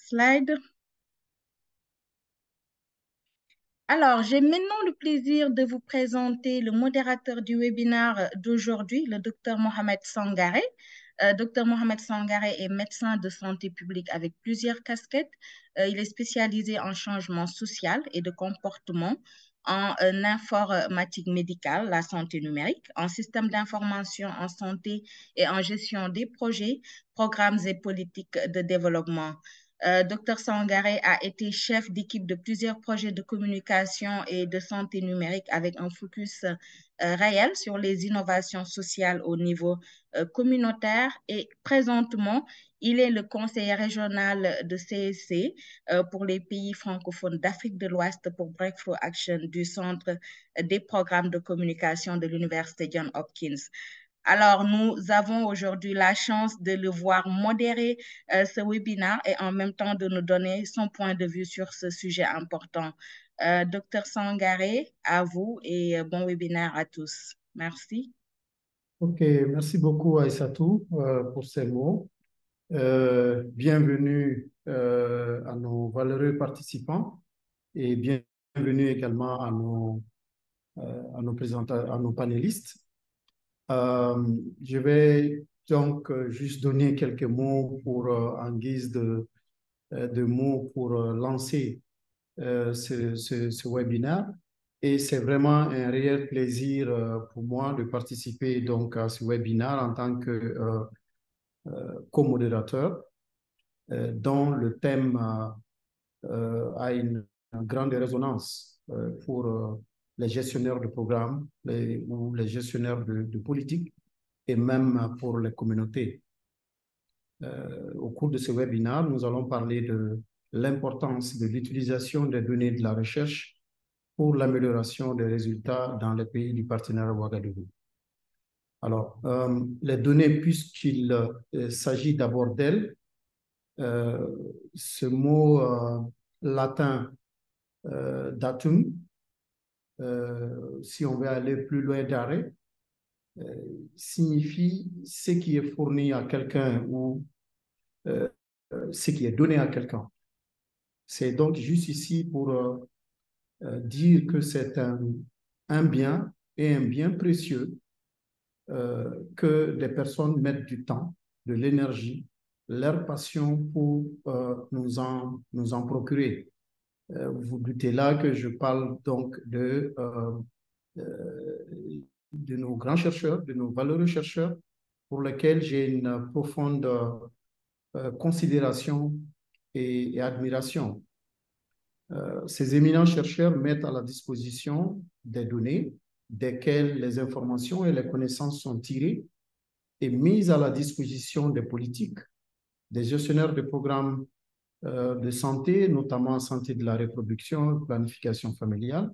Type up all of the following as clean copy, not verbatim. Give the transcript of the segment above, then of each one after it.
slide. Alors, j'ai maintenant le plaisir de vous présenter le modérateur du webinaire d'aujourd'hui, le docteur Mohamed Sangaré. Dr Mohamed Sangaré est médecin de santé publique avec plusieurs casquettes. Il est spécialisé en changement social et de comportement, en informatique médicale, la santé numérique, en système d'information en santé et en gestion des projets, programmes et politiques de développement. Dr Sangaré a été chef d'équipe de plusieurs projets de communication et de santé numérique avec un focus réel sur les innovations sociales au niveau communautaire et présentement, il est le conseiller régional de CSC pour les pays francophones d'Afrique de l'Ouest pour Breakthrough Action du Centre des programmes de communication de l'Université Johns Hopkins. Alors, nous avons aujourd'hui la chance de le voir modérer ce webinaire et en même temps de nous donner son point de vue sur ce sujet important. Docteur Sangaré, à vous et bon webinaire à tous. Merci. Ok, merci beaucoup Aïssatou pour ces mots. Bienvenue à nos valeureux participants et bienvenue également à nos panélistes. Je vais donc juste donner quelques mots en guise de mots pour lancer ce webinaire. Et c'est vraiment un réel plaisir pour moi de participer donc à ce webinaire en tant que co-modérateur dont le thème a une grande résonance pour les gestionnaires de programmes ou les gestionnaires de politique et même pour les communautés. Au cours de ce webinaire, nous allons parler de l'importance de l'utilisation des données de la recherche pour l'amélioration des résultats dans les pays du partenariat Ouagadougou. Alors, les données, puisqu'il s'agit d'abord d'elles, ce mot latin datum, si on veut aller plus loin d'arrêt, signifie ce qui est fourni à quelqu'un ou ce qui est donné à quelqu'un. C'est donc juste ici pour dire que c'est un bien et un bien précieux que des personnes mettent du temps, de l'énergie, leur passion pour nous en procurer. Vous doutez là que je parle donc de nos grands chercheurs, de nos valeureux chercheurs, pour lesquels j'ai une profonde considération et admiration. Ces éminents chercheurs mettent à la disposition des données desquelles les informations et les connaissances sont tirées et mises à la disposition des politiques, des gestionnaires de programmes de santé, notamment santé de la reproduction, planification familiale.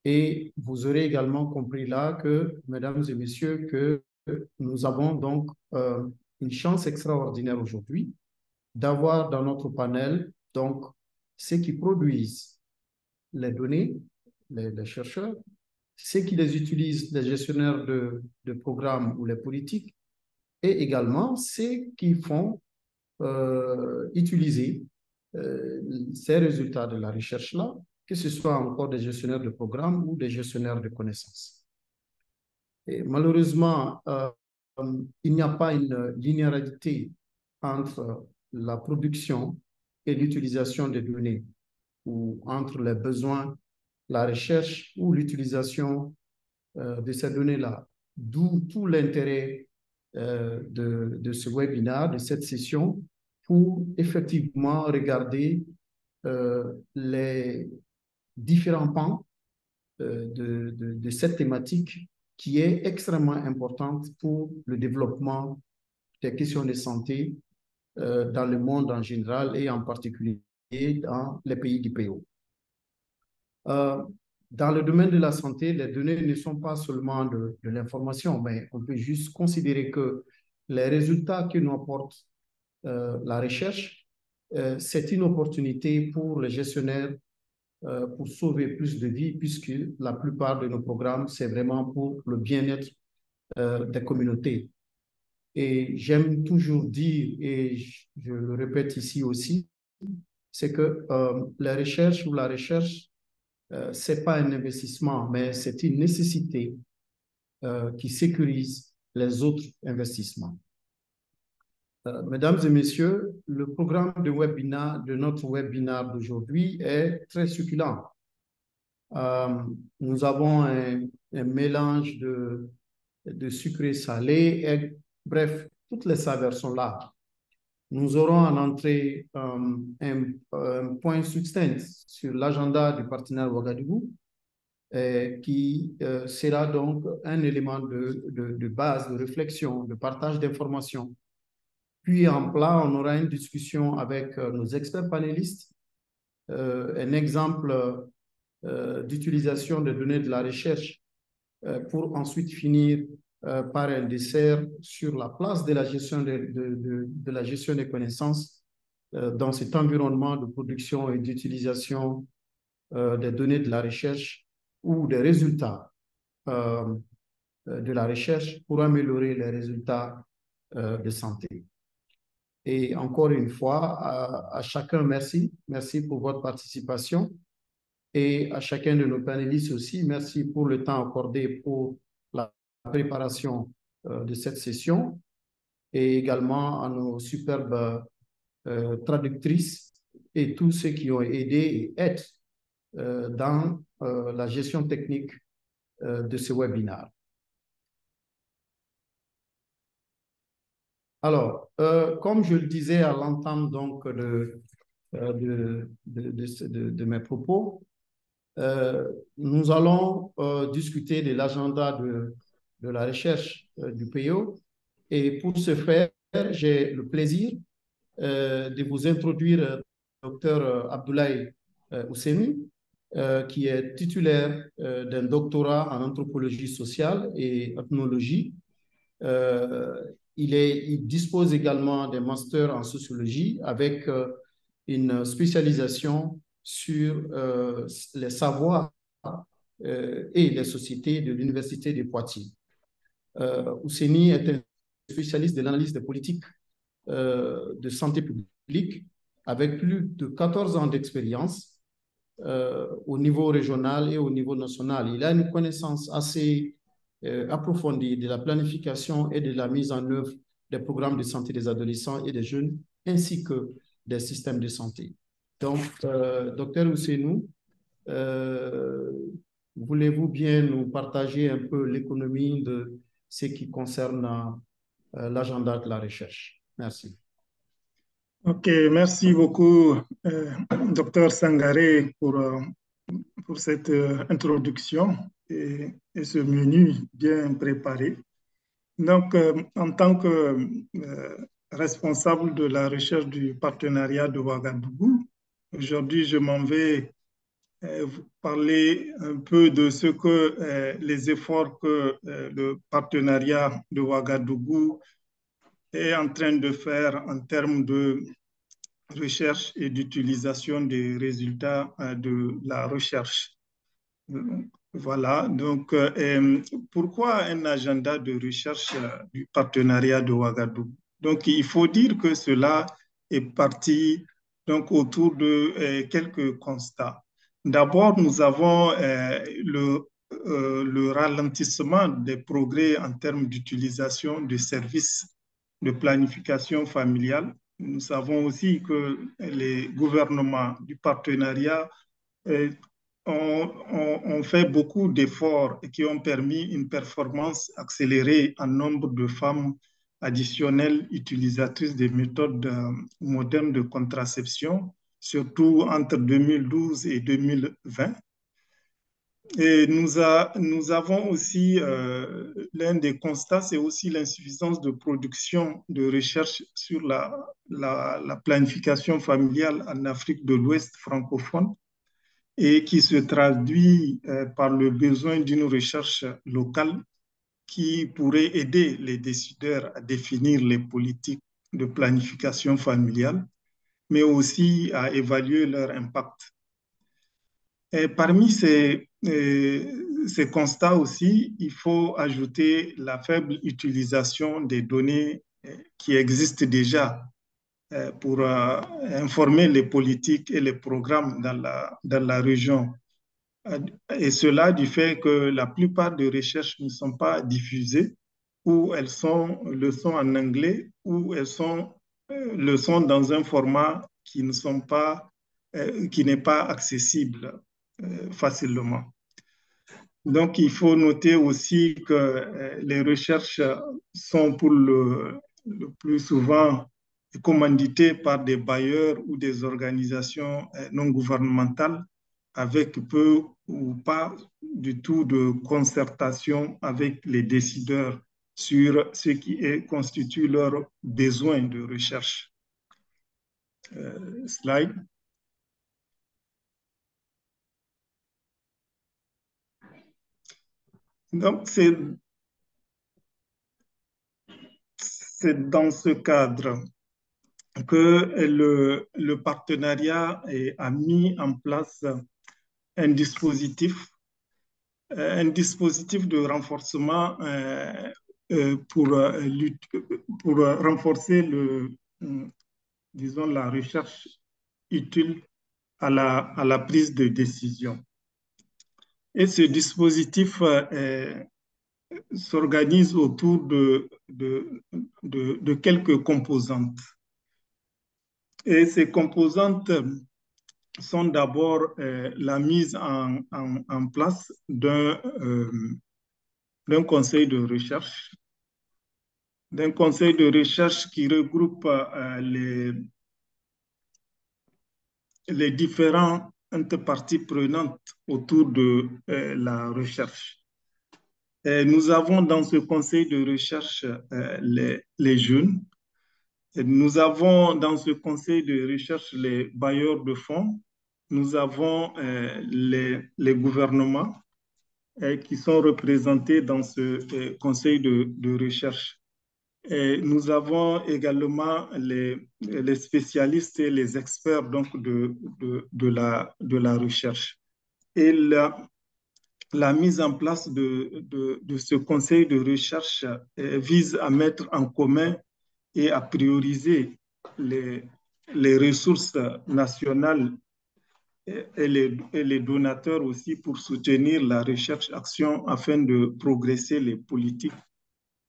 Et vous aurez également compris là que, mesdames et messieurs, que nous avons donc une chance extraordinaire aujourd'hui d'avoir dans notre panel donc ceux qui produisent les données, les chercheurs, ceux qui les utilisent, les gestionnaires de programmes ou les politiques, et également ceux qui font utiliser ces résultats de la recherche-là, que ce soit encore des gestionnaires de programmes ou des gestionnaires de connaissances. Et malheureusement, il n'y a pas une linéarité entre la production et l'utilisation des données, ou entre les besoins, la recherche ou l'utilisation de ces données-là. D'où tout l'intérêt de ce webinaire, de cette session, pour effectivement regarder les différents pans de cette thématique qui est extrêmement importante pour le développement des questions de santé dans le monde en général et en particulier dans les pays du PO. Dans le domaine de la santé, les données ne sont pas seulement de l'information, mais on peut juste considérer que les résultats que nous apporte la recherche, c'est une opportunité pour les gestionnaires pour sauver plus de vies, puisque la plupart de nos programmes, c'est vraiment pour le bien-être des communautés. Et j'aime toujours dire, et je le répète ici aussi, c'est que la recherche ou la recherche, ce n'est pas un investissement, mais c'est une nécessité qui sécurise les autres investissements. Mesdames et messieurs, le programme de notre webinaire d'aujourd'hui est très succulent. Nous avons un mélange de sucré salé, et, bref, toutes les saveurs sont là. Nous aurons en entrée un point succinct sur l'agenda du partenaire Ouagadougou, qui sera donc un élément de base, de réflexion, de partage d'informations. Puis en plat, on aura une discussion avec nos experts panélistes, un exemple d'utilisation des données de la recherche pour ensuite finir par un dessert sur la place de la gestion de la gestion des connaissances dans cet environnement de production et d'utilisation des données de la recherche ou des résultats de la recherche pour améliorer les résultats de santé. Et encore une fois, à chacun, merci. Merci pour votre participation. Et à chacun de nos panélistes aussi, merci pour le temps accordé pour la préparation de cette session et également à nos superbes traductrices et tous ceux qui ont aidé et aident dans la gestion technique de ce webinaire. Alors, comme je le disais à l'entame donc de mes propos, nous allons discuter de l'agenda de la recherche du PIO. Et pour ce faire, j'ai le plaisir de vous introduire Dr Abdoulaye Ousseni, qui est titulaire d'un doctorat en anthropologie sociale et ethnologie. Il dispose également d'un master en sociologie avec une spécialisation sur les savoirs et les sociétés de l'Université de Poitiers. Ousseni est un spécialiste de l'analyse des politiques de santé publique avec plus de 14 ans d'expérience au niveau régional et au niveau national. Il a une connaissance assez approfondie de la planification et de la mise en œuvre des programmes de santé des adolescents et des jeunes, ainsi que des systèmes de santé. Donc, docteur Ousseni, voulez-vous bien nous partager un peu l'économie de ce qui concerne l'agenda de la recherche? Merci. Ok, merci beaucoup, docteur Sangaré, pour cette introduction et ce menu bien préparé. Donc, en tant que responsable de la recherche du partenariat de Ouagadougou, aujourd'hui, je m'en vais vous parler un peu de ce que les efforts que le partenariat de Ouagadougou est en train de faire en termes de recherche et d'utilisation des résultats de la recherche. Voilà, donc pourquoi un agenda de recherche du partenariat de Ouagadougou? Donc il faut dire que cela est parti donc, autour de quelques constats. D'abord, nous avons le ralentissement des progrès en termes d'utilisation de services de planification familiale. Nous savons aussi que les gouvernements du partenariat ont fait beaucoup d'efforts et qui ont permis une performance accélérée en nombre de femmes additionnelles utilisatrices des méthodes modernes de contraception, surtout entre 2012 et 2020. Et nous avons aussi, l'un des constats, c'est aussi l'insuffisance de production de recherche sur la planification familiale en Afrique de l'Ouest francophone et qui se traduit par le besoin d'une recherche locale qui pourrait aider les décideurs à définir les politiques de planification familiale, mais aussi à évaluer leur impact. Et parmi ces constats aussi, il faut ajouter la faible utilisation des données qui existent déjà pour informer les politiques et les programmes dans la région. Et cela du fait que la plupart des recherches ne sont pas diffusées, ou elles sont le sont en anglais, ou elles sont le sont dans un format qui ne sont pas, qui n'est pas accessible facilement. Donc, il faut noter aussi que les recherches sont pour le plus souvent commanditées par des bailleurs ou des organisations non gouvernementales avec peu ou pas du tout de concertation avec les décideurs sur ce qui constitue leurs besoins de recherche. Slide. Donc, c'est dans ce cadre que le partenariat a mis en place un dispositif de renforcement pour renforcer disons, la recherche utile à la prise de décision. Et ce dispositif s'organise autour de quelques composantes. Et ces composantes sont d'abord la mise en place d'un conseil de recherche, qui regroupe les différentes parties prenantes autour de la recherche. Et nous avons dans ce conseil de recherche les jeunes. Et nous avons dans ce conseil de recherche les bailleurs de fonds. Nous avons les gouvernements qui sont représentés dans ce conseil de recherche. Et nous avons également les spécialistes et les experts donc, de la recherche. Et la mise en place de ce conseil de recherche vise à mettre en commun et à prioriser les ressources nationales et les donateurs aussi pour soutenir la recherche-action afin de progresser les politiques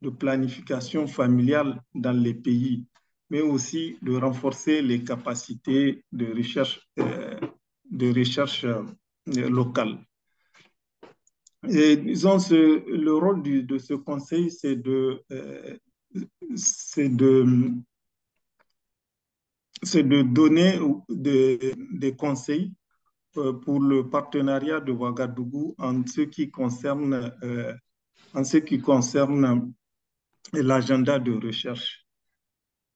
de planification familiale dans les pays, mais aussi de renforcer les capacités de recherche locale. Et disons, le rôle de ce conseil, c'est de donner des conseils pour le partenariat de Ouagadougou en ce qui concerne l'agenda de recherche.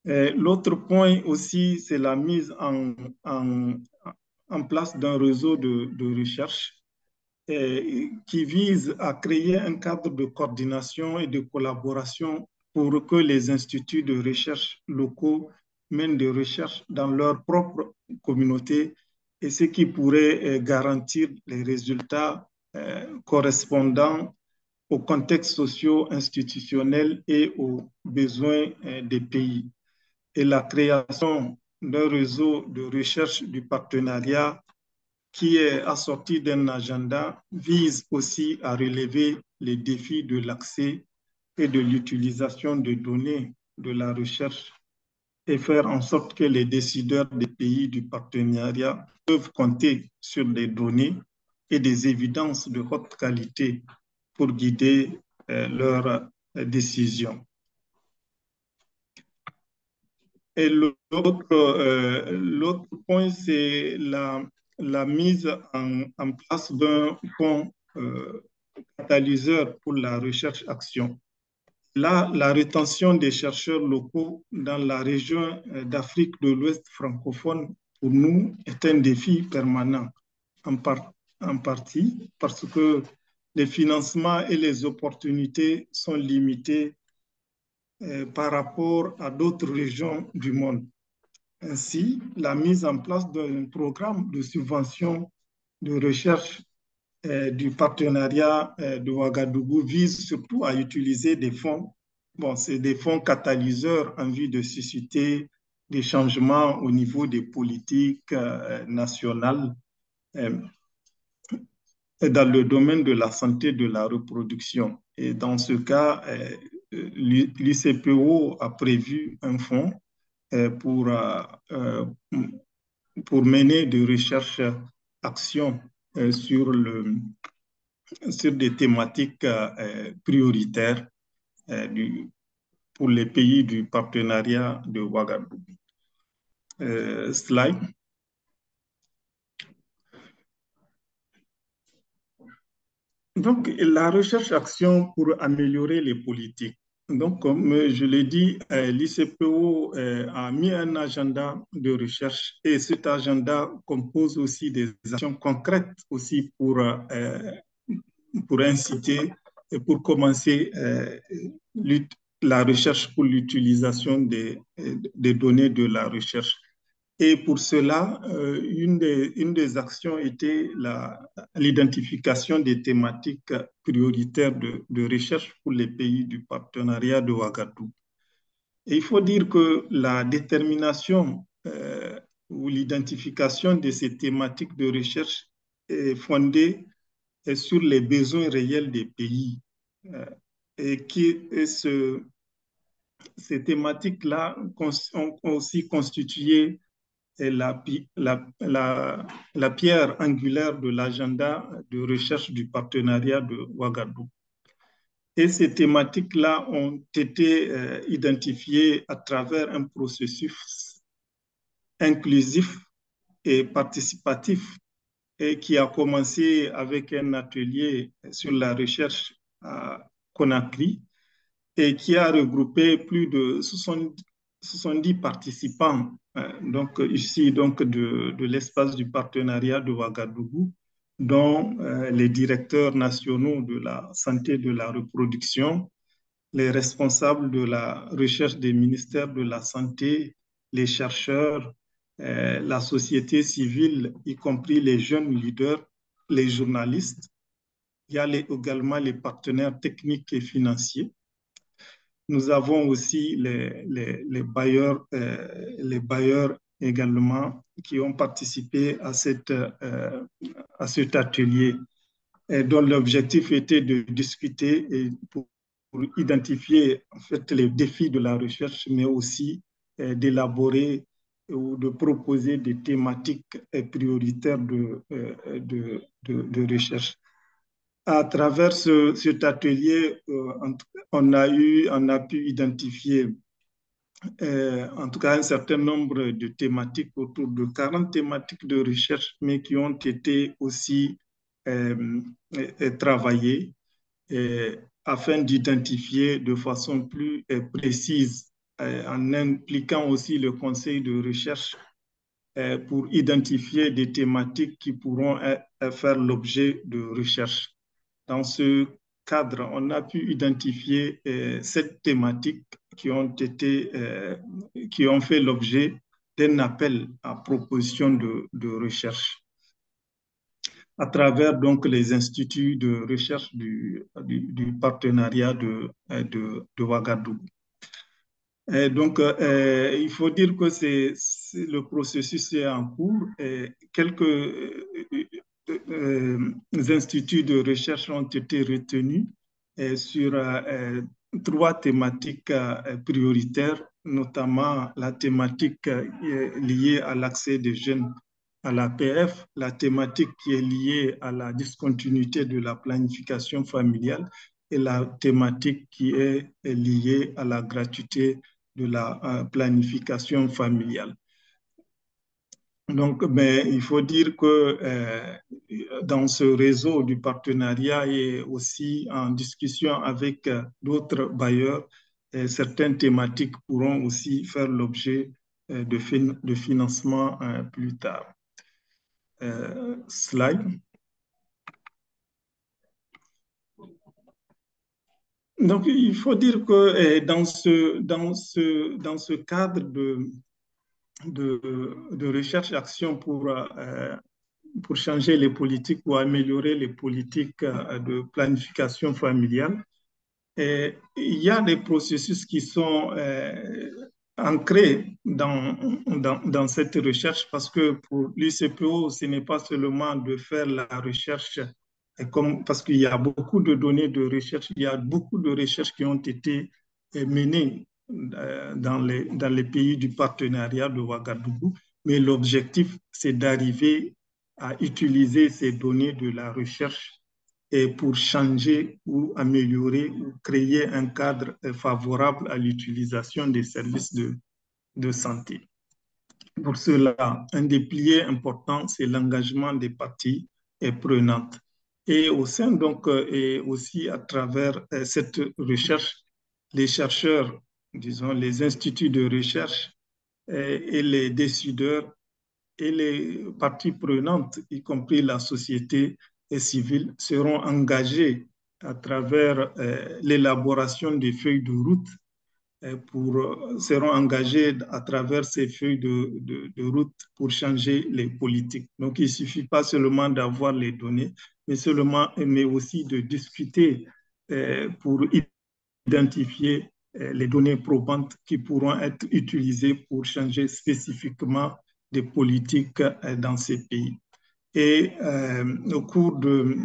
L'autre point aussi, c'est la mise en place d'un réseau de recherche qui vise à créer un cadre de coordination et de collaboration pour que les instituts de recherche locaux mènent des recherches dans leur propre communauté et ce qui pourrait garantir les résultats correspondant aux contextes sociaux, institutionnels et aux besoins des pays. Et la création d'un réseau de recherche du partenariat qui est assorti d'un agenda vise aussi à relever les défis de l'accès et de l'utilisation de données de la recherche et faire en sorte que les décideurs des pays du partenariat peuvent compter sur des données et des évidences de haute qualité pour guider leurs décisions. Et l'autre point, c'est la mise en place d'un fonds catalyseur pour la recherche-action. Là, la rétention des chercheurs locaux dans la région d'Afrique de l'Ouest francophone, pour nous, est un défi permanent, en partie parce que les financements et les opportunités sont limités par rapport à d'autres régions du monde. Ainsi, la mise en place d'un programme de subvention de recherche du partenariat de Ouagadougou vise surtout à utiliser des fonds bon, c'est des fonds catalyseurs en vue de susciter des changements au niveau des politiques nationales euh, dans le domaine de la santé de la reproduction. Et dans ce cas, l'ICPO a prévu un fonds euh, pour, euh, euh, pour mener des recherches actions sur des thématiques prioritaires pour les pays du partenariat de Ouagadougou. Slide. Donc, la recherche-action pour améliorer les politiques. Donc, comme je l'ai dit, l'ICPO a mis un agenda de recherche et cet agenda compose aussi des actions concrètes aussi pour inciter et pour commencer la recherche pour l'utilisation des données de la recherche. Et pour cela, une des actions était l'identification des thématiques prioritaires de recherche pour les pays du partenariat de Ouagadougou. Et il faut dire que la détermination ou l'identification de ces thématiques de recherche est fondée sur les besoins réels des pays. Ces thématiques-là ont aussi constitué la pierre angulaire de l'agenda de recherche du partenariat de Ouagadougou. Et ces thématiques-là ont été identifiées à travers un processus inclusif et participatif et qui a commencé avec un atelier sur la recherche à Conakry et qui a regroupé plus de 70 participants donc ici donc de l'espace du partenariat de Ouagadougou, dont les directeurs nationaux de la santé et de la reproduction, les responsables de la recherche des ministères de la Santé, les chercheurs, la société civile, y compris les jeunes leaders, les journalistes. Il y a également les partenaires techniques et financiers. Nous avons aussi les bailleurs également qui ont participé à cet atelier et dont l'objectif était de discuter et pour identifier en fait les défis de la recherche, mais aussi d'élaborer ou de proposer des thématiques prioritaires de recherche. À travers cet atelier, on a pu identifier en tout cas un certain nombre de thématiques, autour de 40 thématiques de recherche, mais qui ont été aussi travaillées afin d'identifier de façon plus précise, en impliquant aussi le conseil de recherche pour identifier des thématiques qui pourront faire l'objet de recherche. Dans ce cadre, on a pu identifier 7 thématiques qui ont fait l'objet d'un appel à proposition de recherche à travers donc les instituts de recherche du partenariat de Ouagadougou. Et donc, il faut dire que le processus est en cours. Et quelques instituts de recherche ont été retenus sur 3 thématiques prioritaires, notamment la thématique liée à l'accès des jeunes à l'APF, la thématique qui est liée à la discontinuité de la planification familiale et la thématique qui est liée à la gratuité de la planification familiale. Donc, mais il faut dire que dans ce réseau du partenariat et aussi en discussion avec d'autres bailleurs, certaines thématiques pourront aussi faire l'objet de financement plus tard. Slide. Donc, il faut dire que dans ce cadre de recherche-action pour changer les politiques ou améliorer les politiques de planification familiale, Et il y a des processus qui sont ancrés dans cette recherche parce que pour l'UCPO, ce n'est pas seulement de faire la recherche, parce qu'il y a beaucoup de données de recherche, il y a beaucoup de recherches qui ont été menées dans les pays du partenariat de Ouagadougou, mais l'objectif, c'est d'arriver à utiliser ces données de la recherche et pour changer ou améliorer ou créer un cadre favorable à l'utilisation des services de santé. Pour cela, un des piliers importants, c'est l'engagement des parties prenantes. Et au sein, donc, et aussi à travers cette recherche, les chercheurs, disons, les instituts de recherche et les décideurs et les parties prenantes, y compris la société civile, seront engagés à travers l'élaboration des feuilles de route seront engagés à travers ces feuilles de route pour changer les politiques. Donc, il ne suffit pas seulement d'avoir les données, mais aussi de discuter pour identifier les données probantes qui pourront être utilisées pour changer spécifiquement des politiques dans ces pays. Et au cours de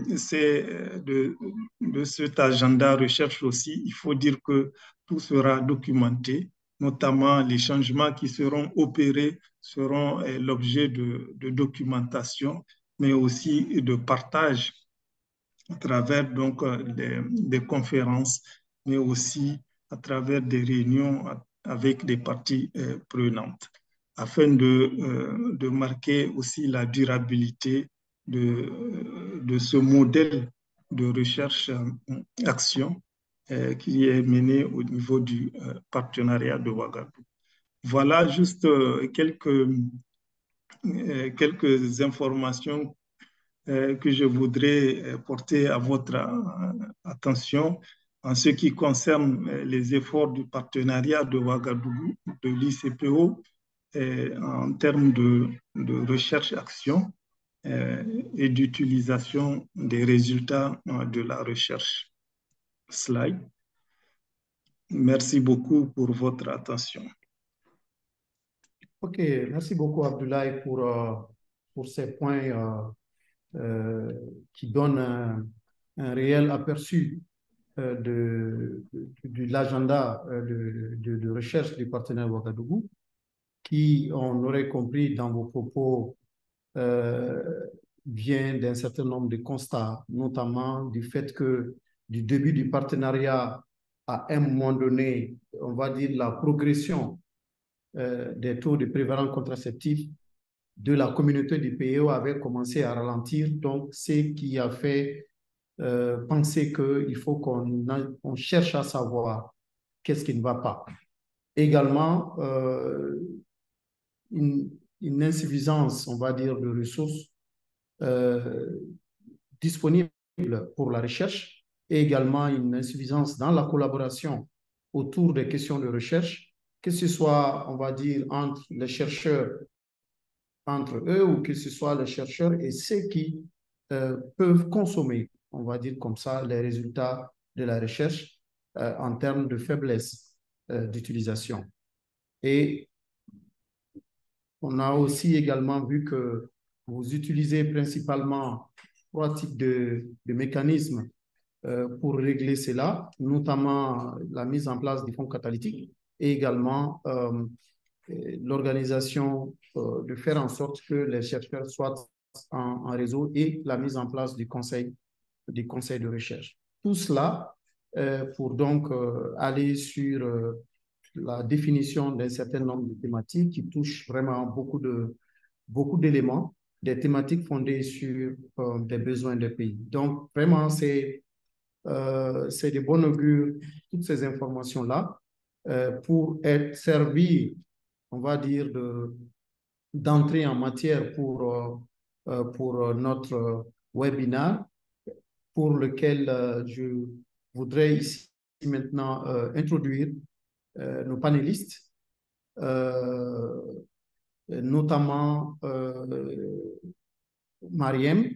cet agenda recherche aussi, il faut dire que tout sera documenté, notamment les changements qui seront opérés seront l'objet de documentation, mais aussi de partage à travers donc des conférences, mais aussi à travers des réunions avec des parties prenantes, afin de marquer aussi la durabilité de ce modèle de recherche-action qui est mené au niveau du partenariat de Ouagadougou. Voilà juste quelques informations que je voudrais porter à votre attention en ce qui concerne les efforts du partenariat de Ouagadougou, de l'ICPO, en termes de recherche-action et d'utilisation des résultats de la recherche. Slide. Merci beaucoup pour votre attention. OK, merci beaucoup Abdoulaye pour ces points qui donnent un réel aperçu de l'agenda de recherche du partenaire Ouagadougou, qui, on aurait compris dans vos propos, vient d'un certain nombre de constats, notamment du fait que du début du partenariat à un moment donné, on va dire la progression des taux de prévalence contraceptive de la communauté du PEO avait commencé à ralentir, donc ce qui a fait penser qu'il faut qu'on cherche à savoir qu'est-ce qui ne va pas. Également, une insuffisance, on va dire, de ressources disponibles pour la recherche et également une insuffisance dans la collaboration autour des questions de recherche, que ce soit, on va dire, entre les chercheurs entre eux ou que ce soit les chercheurs et ceux qui peuvent consommer, on va dire comme ça, les résultats de la recherche en termes de faiblesse d'utilisation. Et on a aussi également vu que vous utilisez principalement 3 types de mécanismes pour régler cela, notamment la mise en place des fonds catalytiques et également l'organisation de faire en sorte que les chercheurs soient en réseau et la mise en place des conseils de recherche. Tout cela pour donc aller sur la définition d'un certain nombre de thématiques qui touchent vraiment beaucoup d'éléments, des thématiques fondées sur des besoins des pays. Donc, vraiment, c'est de bon augure, toutes ces informations-là, pour servir, on va dire, d'entrée en matière pour notre webinaire, pour lequel je voudrais ici maintenant introduire nos panélistes, notamment Mariem,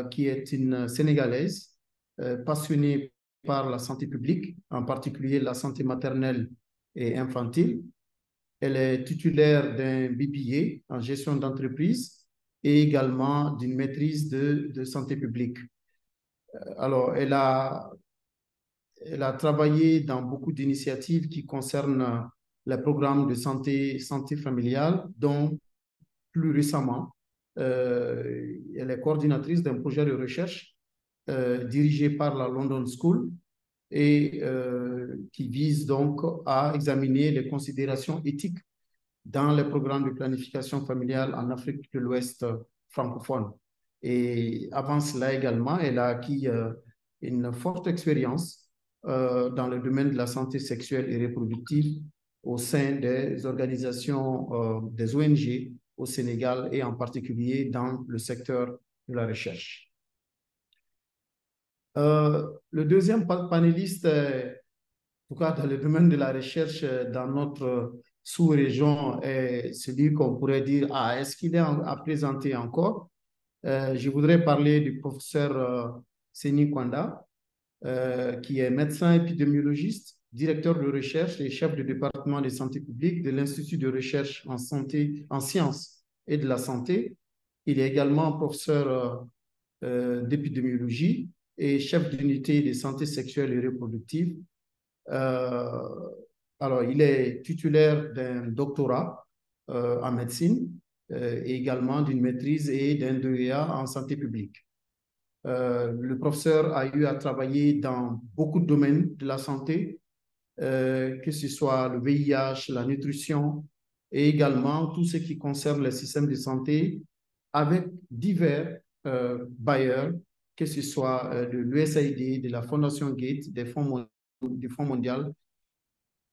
qui est une Sénégalaise passionnée par la santé publique, en particulier la santé maternelle et infantile. Elle est titulaire d'un BBA en gestion d'entreprise et également d'une maîtrise de santé publique. Alors, elle a travaillé dans beaucoup d'initiatives qui concernent les programmes de santé familiale, dont plus récemment, elle est coordinatrice d'un projet de recherche dirigé par la London School et qui vise donc à examiner les considérations éthiques dans les programmes de planification familiale en Afrique de l'Ouest francophone. Et avant cela également, elle a acquis une forte expérience dans le domaine de la santé sexuelle et reproductive au sein des organisations, des ONG au Sénégal et en particulier dans le secteur de la recherche. Le deuxième panéliste, en tout cas dans le domaine de la recherche dans notre sous-région, est celui qu'on pourrait dire, est-ce qu'il est à présenter encore? Je voudrais parler du professeur Seni Kwanda, qui est médecin épidémiologiste, directeur de recherche et chef du département de santé publique de l'Institut de recherche en santé, en sciences et de la santé. Il est également professeur d'épidémiologie et chef d'unité de santé sexuelle et reproductive. Alors, il est titulaire d'un doctorat en médecine et également d'une maîtrise et d'un DEA en santé publique. Le professeur a eu à travailler dans beaucoup de domaines de la santé, que ce soit le VIH, la nutrition et également tout ce qui concerne le système de santé avec divers bailleurs, que ce soit de l'USAID, de la Fondation Gates, du Fonds mondial.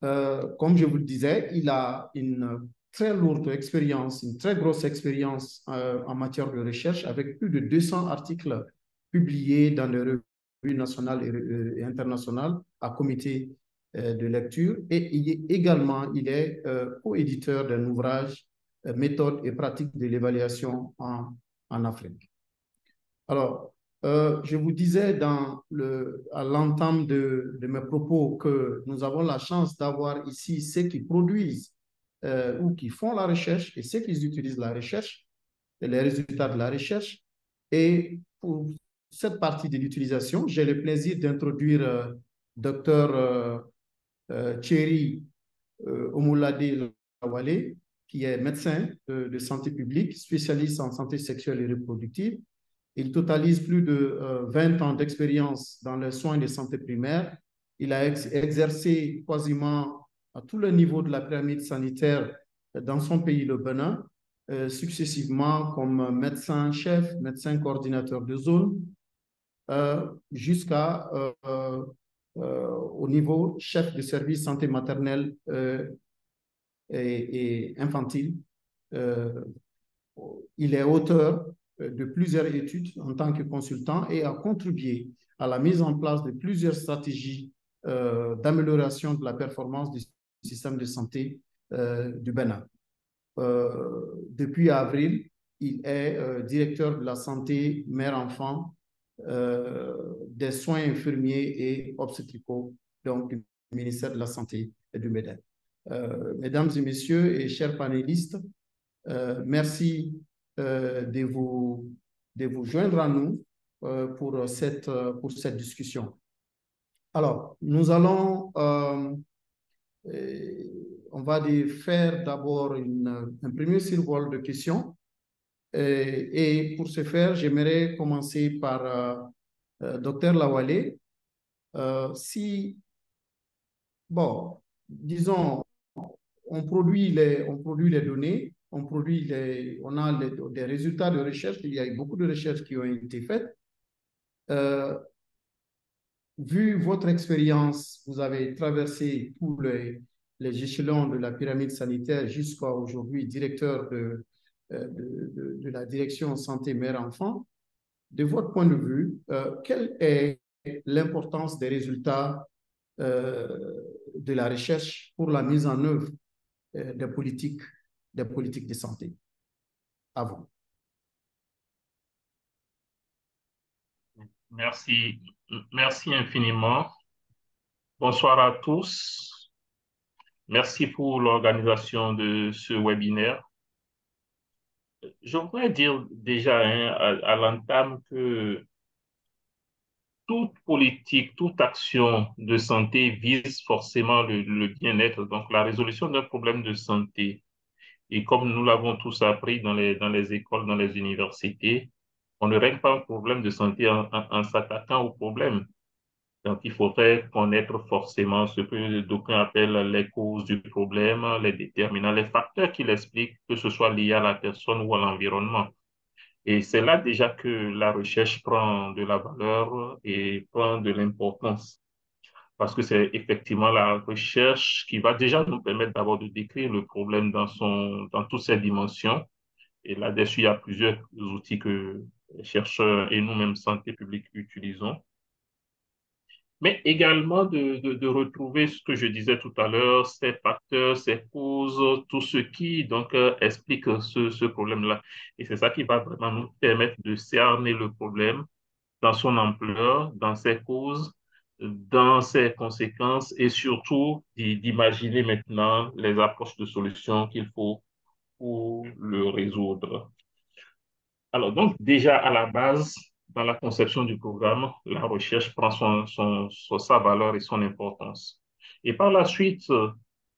Comme je vous le disais, il a une très lourde expérience, une très grosse expérience en matière de recherche avec plus de 200 articles publiés dans les revues nationales et internationales à comité de lecture. Et il est co-éditeur d'un ouvrage méthode et pratique de l'évaluation en Afrique. Alors, je vous disais à l'entame de mes propos que nous avons la chance d'avoir ici ceux qui produisent ou qui font la recherche et ceux qui utilisent la recherche, et les résultats de la recherche. Et pour cette partie de l'utilisation, j'ai le plaisir d'introduire Dr Thierry Omoulade Lawale, qui est médecin de santé publique, spécialiste en santé sexuelle et reproductive. Il totalise plus de 20 ans d'expérience dans les soins de santé primaire. Il a exercé quasiment à tous les niveaux de la pyramide sanitaire dans son pays, le Bénin, successivement comme médecin-chef, médecin coordinateur de zone, jusqu'à au niveau chef de service santé maternelle et infantile. Il est auteur de plusieurs études en tant que consultant et a contribué à la mise en place de plusieurs stratégies d'amélioration de la performance du système de santé du Bénin. Depuis avril, il est directeur de la santé mère-enfant, des soins infirmiers et obstétricaux, donc du ministère de la Santé et du Bénin. Mesdames et messieurs et chers panélistes, merci de vous joindre à nous pour cette discussion. Alors, nous allons, on va faire d'abord un premier survol de questions. Et pour ce faire, j'aimerais commencer par Dr Lawale. Bon, disons, on produit les données, on a des résultats de recherche. Il y a eu beaucoup de recherches qui ont été faites. Vu votre expérience, vous avez traversé tous les échelons de la pyramide sanitaire jusqu'à aujourd'hui directeur de la direction santé mère-enfant. De votre point de vue, quelle est l'importance des résultats de la recherche pour la mise en œuvre des politiques de santé? À vous. Merci, Merci infiniment. Bonsoir à tous. Merci pour l'organisation de ce webinaire. Je voudrais dire déjà à l'entame que toute politique, toute action de santé vise forcément le bien-être, donc la résolution d'un problème de santé. Et comme nous l'avons tous appris dans les écoles, dans les universités, on ne règle pas un problème de santé en s'attaquant au problème. Donc, il faudrait connaître forcément ce que d'aucuns appellent les causes du problème, les déterminants, les facteurs qui l'expliquent, que ce soit lié à la personne ou à l'environnement. Et c'est là déjà que la recherche prend de la valeur et prend de l'importance. Parce que c'est effectivement la recherche qui va déjà nous permettre d'abord de décrire le problème dans toutes ses dimensions. Et là-dessus, il y a plusieurs outils que les chercheurs et nous-mêmes, santé publique, utilisons, mais également de retrouver ce que je disais tout à l'heure, ces facteurs, ces causes, tout ce qui donc explique ce problème-là. Et c'est ça qui va vraiment nous permettre de cerner le problème dans son ampleur, dans ses causes, dans ses conséquences et surtout d'imaginer maintenant les approches de solutions qu'il faut pour le résoudre. Alors, donc, déjà à la base, dans la conception du programme, la recherche prend sa valeur et son importance. Et par la suite,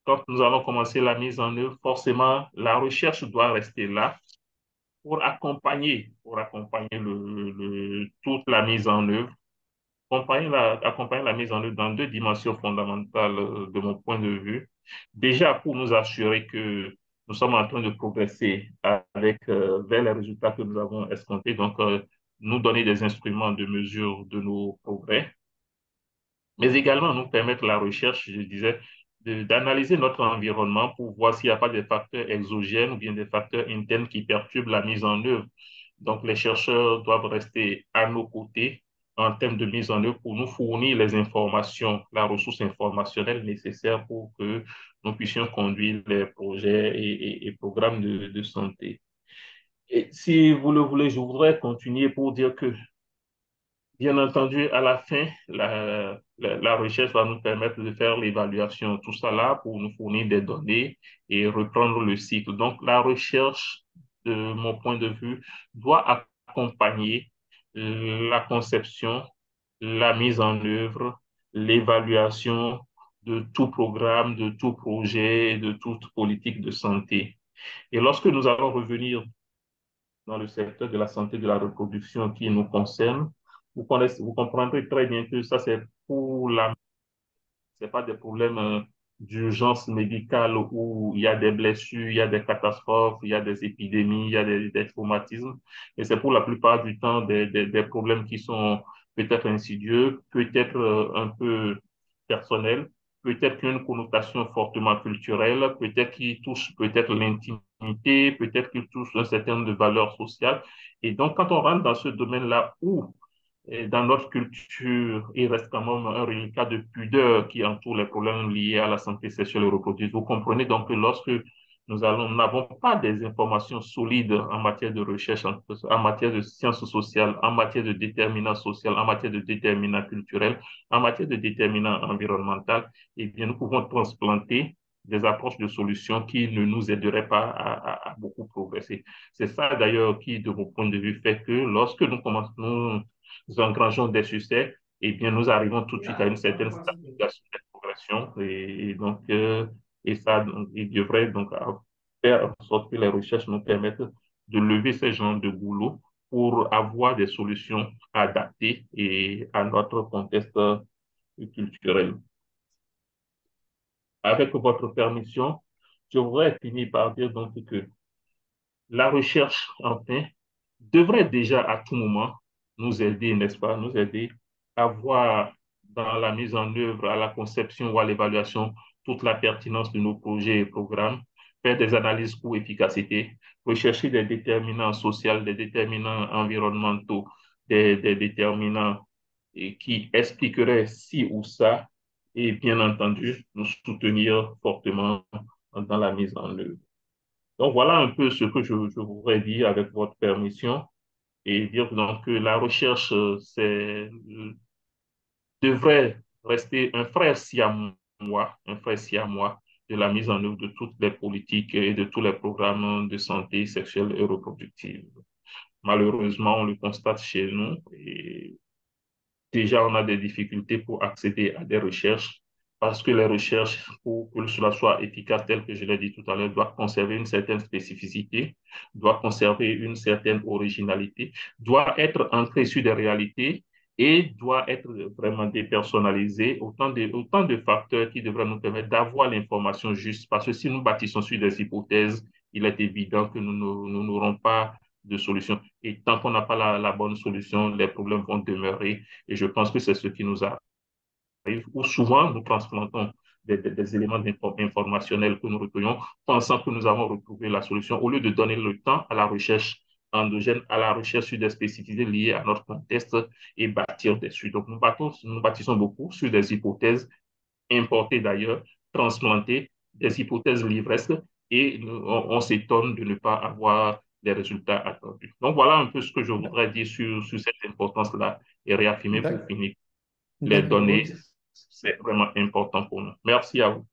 quand nous allons commencer la mise en œuvre, forcément, la recherche doit rester là pour accompagner toute la mise en œuvre, accompagner la mise en œuvre dans deux dimensions fondamentales de mon point de vue. Déjà, pour nous assurer que nous sommes en train de progresser vers les résultats que nous avons escomptés, donc nous donner des instruments de mesure de nos progrès, mais également nous permettre la recherche, je disais, d'analyser notre environnement pour voir s'il n'y a pas des facteurs exogènes ou bien des facteurs internes qui perturbent la mise en œuvre. Donc, les chercheurs doivent rester à nos côtés en termes de mise en œuvre pour nous fournir les informations, la ressource informationnelle nécessaire pour que nous puissions conduire les projets et programmes de santé. Et si vous le voulez, je voudrais continuer pour dire que bien entendu, à la fin, la recherche va nous permettre de faire l'évaluation, tout ça là pour nous fournir des données et reprendre le cycle. Donc, la recherche, de mon point de vue, doit accompagner la conception, la mise en œuvre, l'évaluation de tout programme, de tout projet, de toute politique de santé. Et lorsque nous allons revenir dans le secteur de la santé de la reproduction qui nous concerne, vous comprendrez très bien que ça, c'est pas des problèmes d'urgence médicale où il y a des blessures, il y a des catastrophes, il y a des épidémies, il y a des traumatismes. Et c'est pour la plupart du temps des problèmes qui sont peut-être insidieux, peut-être un peu personnels, peut-être qu'une connotation fortement culturelle, peut-être qui touche peut-être l'intimité, peut-être qui touche un certain nombre de valeurs sociales. Et donc, quand on rentre dans ce domaine-là où et dans notre culture, il reste quand même un reliquat de pudeur qui entoure les problèmes liés à la santé sexuelle et reproductive. Vous comprenez donc que lorsque nous n'avons pas des informations solides en matière de recherche, en matière de sciences sociales, en matière de déterminants social, en matière de déterminants culturels, en matière de déterminants environnemental, eh bien, nous pouvons transplanter des approches de solutions qui ne nous aideraient pas à beaucoup progresser. C'est ça d'ailleurs qui, de mon point de vue, fait que lorsque nous engrangeons des succès, eh bien, nous arrivons tout de suite à une certaine stabilisation de progression. Et donc, et ça, donc, il devrait donc faire en sorte que les recherches nous permettent de lever ces genres de boulot pour avoir des solutions adaptées et à notre contexte culturel. Avec votre permission, je voudrais finir par dire donc que la recherche, enfin, devrait déjà à tout moment nous aider, n'est-ce pas, nous aider à voir dans la mise en œuvre, à la conception ou à l'évaluation toute la pertinence de nos projets et programmes, faire des analyses pour efficacité, rechercher des déterminants sociaux, des déterminants environnementaux, des déterminants qui expliqueraient ci ou ça, et bien entendu, nous soutenir fortement dans la mise en œuvre. Donc, voilà un peu ce que je voudrais dire avec votre permission et dire donc que la recherche, c'est devrait rester un frère siamois de la mise en œuvre de toutes les politiques et de tous les programmes de santé sexuelle et reproductive. Malheureusement, on le constate chez nous et déjà, on a des difficultés pour accéder à des recherches parce que les recherches, pour que cela soit efficace, tel que je l'ai dit tout à l'heure, doivent conserver une certaine spécificité, doivent conserver une certaine originalité, doivent être ancrées sur des réalités et doivent être vraiment dépersonnalisées. Autant de facteurs qui devraient nous permettre d'avoir l'information juste parce que si nous bâtissons sur des hypothèses, il est évident que nous n'aurons pas de solution. Et tant qu'on n'a pas la bonne solution, les problèmes vont demeurer. Et je pense que c'est ce qui nous arrive, où souvent nous transplantons des éléments informationnels que nous recueillons, pensant que nous avons retrouvé la solution, au lieu de donner le temps à la recherche endogène, à la recherche sur des spécificités liées à notre contexte et bâtir dessus. Donc, nous bâtissons beaucoup sur des hypothèses importées d'ailleurs, transplantées, des hypothèses livresques, et on s'étonne de ne pas avoir les résultats attendus. Donc, voilà un peu ce que je voudrais dire sur cette importance-là et réaffirmer pour finir les D'accord. données, c'est vraiment important pour nous. Merci à vous.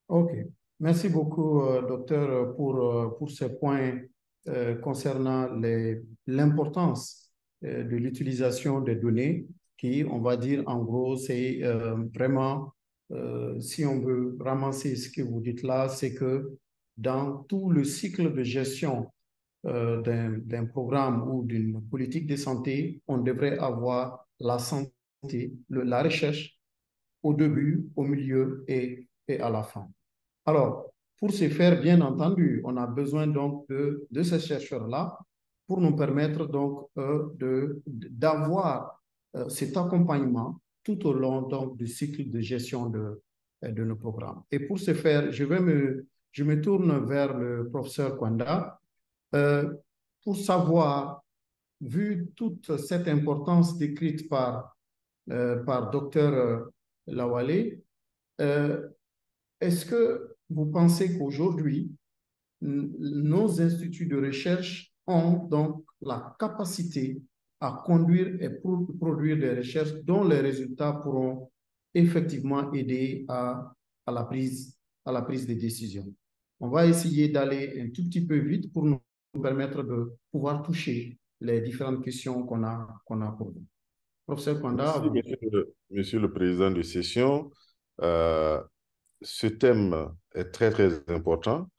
OK. Merci beaucoup, docteur, pour ces points concernant l'importance de l'utilisation des données qui, on va dire, en gros, c'est vraiment, si on veut ramasser ce que vous dites là, c'est que dans tout le cycle de gestion d'un programme ou d'une politique de santé, on devrait avoir la santé, la recherche au début, au milieu et à la fin. Alors, pour ce faire, bien entendu, on a besoin donc de ces chercheurs-là pour nous permettre donc d'avoir cet accompagnement tout au long donc, du cycle de gestion de nos programmes. Et pour ce faire, je me tourne vers le professeur Kwanda euh, pour savoir, vu toute cette importance décrite par docteur Lawale, euh, est-ce que vous pensez qu'aujourd'hui, nos instituts de recherche ont donc la capacité à conduire et produire des recherches dont les résultats pourront effectivement aider à la à la prise de décision? On va essayer d'aller un tout petit peu vite pour nous permettre de pouvoir toucher les différentes questions qu'on a pour vous. Professeur Kwanda, Merci, monsieur le président de session. Ce thème est très, très important.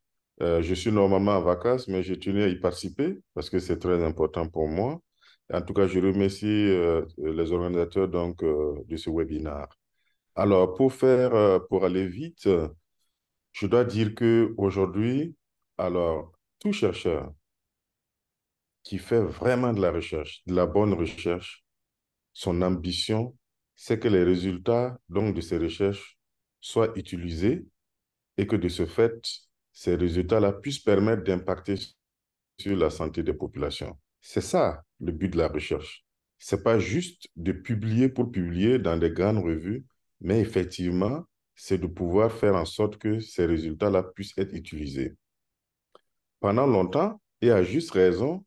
Je suis normalement en vacances, mais je tenais à y participer parce que c'est très important pour moi. En tout cas, je remercie les organisateurs donc, de ce webinaire. Alors, pour aller vite, je dois dire qu'aujourd'hui, alors, tout chercheur qui fait vraiment de la recherche, de la bonne recherche, son ambition, c'est que les résultats donc, de ces recherches soient utilisés et que de ce fait, ces résultats-là puissent permettre d'impacter sur la santé des populations. C'est ça le but de la recherche. Ce n'est pas juste de publier pour publier dans des grandes revues, mais effectivement, c'est de pouvoir faire en sorte que ces résultats-là puissent être utilisés. Pendant longtemps, et à juste raison,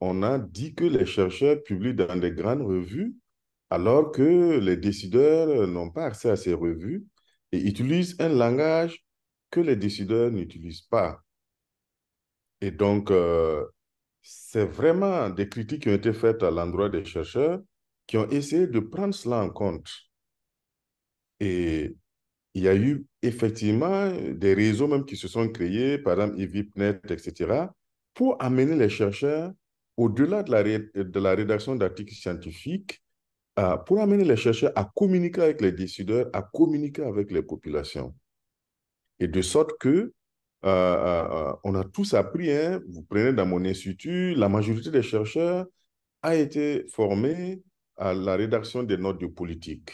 on a dit que les chercheurs publient dans des grandes revues alors que les décideurs n'ont pas accès à ces revues et utilisent un langage que les décideurs n'utilisent pas. Et donc, c'est vraiment des critiques qui ont été faites à l'endroit des chercheurs qui ont essayé de prendre cela en compte. Et il y a eu effectivement des réseaux même qui se sont créés, par exemple EVIPNet, etc., pour amener les chercheurs au-delà de la rédaction d'articles scientifiques, pour amener les chercheurs à communiquer avec les décideurs, à communiquer avec les populations. Et de sorte que on a tous appris, hein, vous prenez dans mon institut, la majorité des chercheurs a été formée à la rédaction des notes de politique,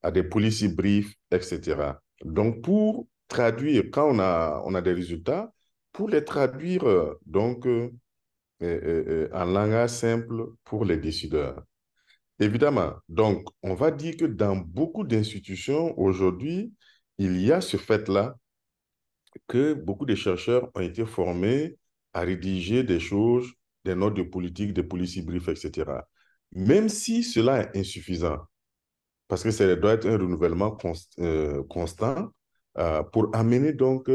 à des policy briefs, etc. Donc, pour traduire, quand on a des résultats, pour les traduire en langage simple pour les décideurs. Évidemment, donc, on va dire que dans beaucoup d'institutions, aujourd'hui, il y a ce fait-là que beaucoup de chercheurs ont été formés à rédiger des choses, des notes de politique, des policy briefs, etc. Même si cela est insuffisant, parce que ça doit être un renouvellement constant pour amener donc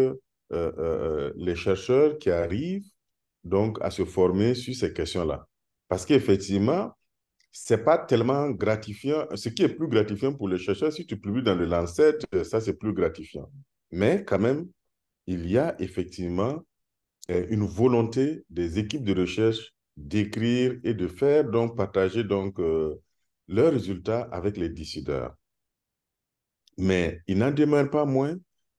les chercheurs qui arrivent donc à se former sur ces questions-là. Parce qu'effectivement, c'est pas tellement gratifiant. Ce qui est plus gratifiant pour les chercheurs, si tu publies dans le Lancet, ça c'est plus gratifiant. Mais quand même, il y a effectivement une volonté des équipes de recherche d'écrire et de faire, donc partager donc, leurs résultats avec les décideurs. Mais il n'en demeure pas moins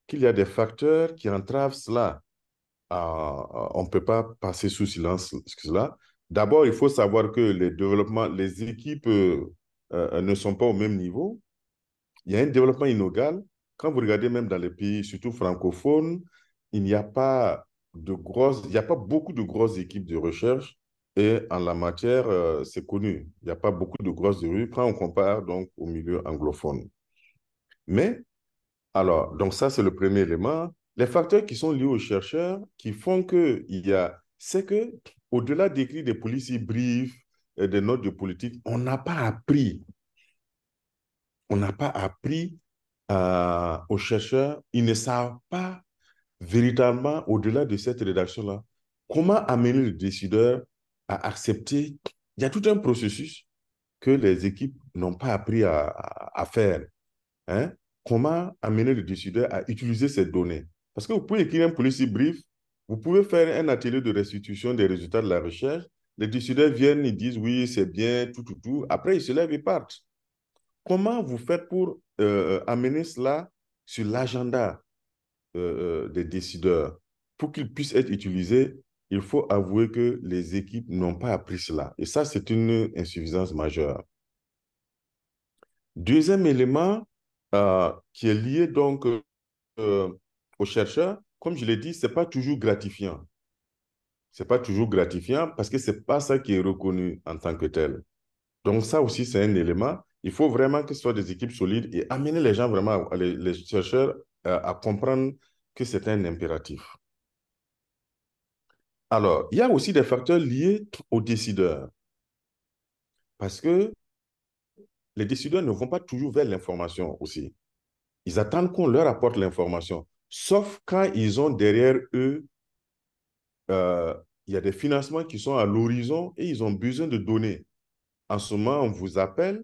qu'il y a des facteurs qui entravent cela. On ne peut pas passer sous silence cela. D'abord, il faut savoir que les développements, les équipes ne sont pas au même niveau. Il y a un développement inégal. Quand vous regardez même dans les pays, surtout francophones, il n'y a pas il n'y a pas beaucoup de grosses équipes de recherche. Et en la matière, c'est connu. Il n'y a pas beaucoup de grosses rues quand on compare donc au milieu anglophone. Mais, alors, donc ça, c'est le premier élément. Les facteurs qui sont liés aux chercheurs, qui font que c'est que, au-delà d'écrire des policy briefs et des notes de politique, on n'a pas appris. On n'a pas appris aux chercheurs, ils ne savent pas véritablement, au-delà de cette rédaction-là, comment amener le décideur à accepter. Il y a tout un processus que les équipes n'ont pas appris à faire. Hein? Comment amener le décideur à utiliser ces données? Parce que vous pouvez écrire un policy brief, vous pouvez faire un atelier de restitution des résultats de la recherche, les décideurs viennent, ils disent oui, c'est bien, tout. Après, ils se lèvent et partent. Comment vous faites pour amener cela sur l'agenda des décideurs? Pour qu'il puisse être utilisé, il faut avouer que les équipes n'ont pas appris cela. Et ça, c'est une insuffisance majeure. Deuxième élément qui est lié donc aux chercheurs, comme je l'ai dit, ce n'est pas toujours gratifiant. Ce n'est pas toujours gratifiant parce que ce n'est pas ça qui est reconnu en tant que tel. Donc ça aussi, c'est un élément. Il faut vraiment que ce soit des équipes solides et amener les gens vraiment, les chercheurs, à comprendre que c'est un impératif. Alors, il y a aussi des facteurs liés aux décideurs. Parce que les décideurs ne vont pas toujours vers l'information aussi. Ils attendent qu'on leur apporte l'information. Sauf quand ils ont derrière eux, il y a des financements qui sont à l'horizon et ils ont besoin de données. En ce moment, on vous appelle,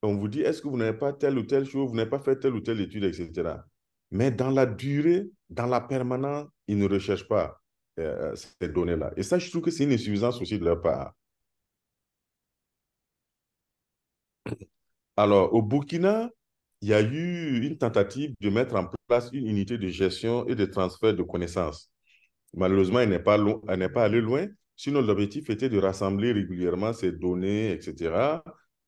on vous dit, est-ce que vous n'avez pas telle ou telle chose, vous n'avez pas fait telle ou telle étude, etc. Mais dans la durée, dans la permanence, ils ne recherchent pas ces données-là. Et ça, je trouve que c'est une insuffisance aussi de leur part. Alors, au Burkina, il y a eu une tentative de mettre en place une unité de gestion et de transfert de connaissances. Malheureusement, elle n'est pas allée loin. Sinon, l'objectif était de rassembler régulièrement ces données, etc.,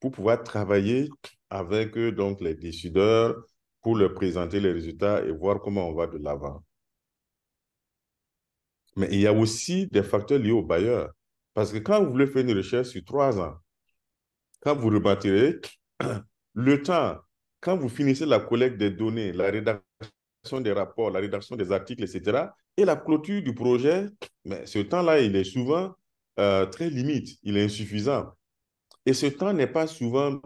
pour pouvoir travailler avec donc, les décideurs pour leur présenter les résultats et voir comment on va de l'avant. Mais il y a aussi des facteurs liés aux bailleurs. Parce que quand vous voulez faire une recherche sur 3 ans, quand vous rebattirez, le temps, quand vous finissez la collecte des données, la rédaction des rapports, la rédaction des articles, etc., et la clôture du projet, mais ce temps-là, il est souvent très limite, il est insuffisant. Et ce temps n'est pas souvent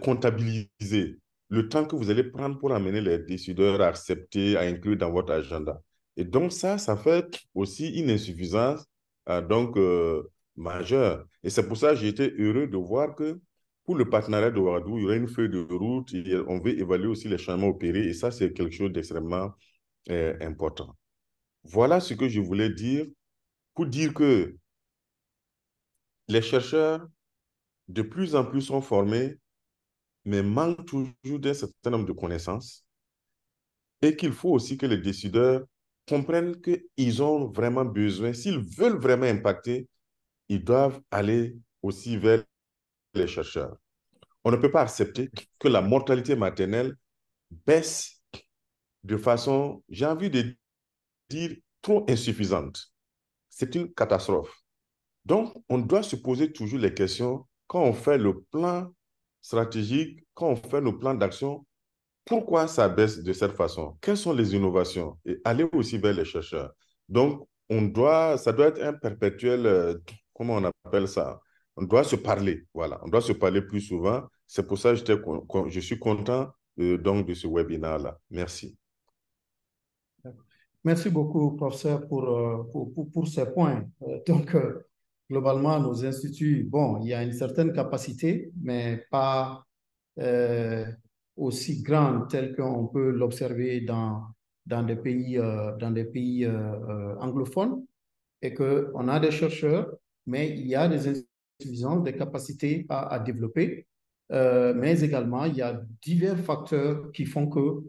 comptabilisé. Le temps que vous allez prendre pour amener les décideurs à accepter, à inclure dans votre agenda. Et donc ça fait aussi une insuffisance majeure. Et c'est pour ça que j'ai été heureux de voir que pour le partenariat de Ouagadougou, il y aura une feuille de route et on veut évaluer aussi les changements opérés. Et ça, c'est quelque chose d'extrêmement important. Voilà ce que je voulais dire pour dire que les chercheurs de plus en plus sont formés, mais manquent toujours d'un certain nombre de connaissances et qu'il faut aussi que les décideurs comprennent qu'ils ont vraiment besoin, s'ils veulent vraiment impacter, ils doivent aller aussi vers les chercheurs. On ne peut pas accepter que la mortalité maternelle baisse de façon, j'ai envie de dire, trop insuffisante. C'est une catastrophe. Donc, on doit se poser toujours les questions quand on fait le plan stratégique, quand on fait le plan d'action, pourquoi ça baisse de cette façon? Quelles sont les innovations? Et aller aussi vers les chercheurs. Donc, ça doit être un perpétuel, comment on appelle ça? On doit se parler, voilà. On doit se parler plus souvent C'est pour ça que je suis content donc de ce webinaire-là. Merci. Merci beaucoup, professeur, pour ces points. Globalement, nos instituts, bon, il y a une certaine capacité, mais pas aussi grande telle qu'on peut l'observer dans des pays, anglophones, et qu'on a des chercheurs, mais il y a des insuffisances, des capacités à développer, mais également, il y a divers facteurs qui font que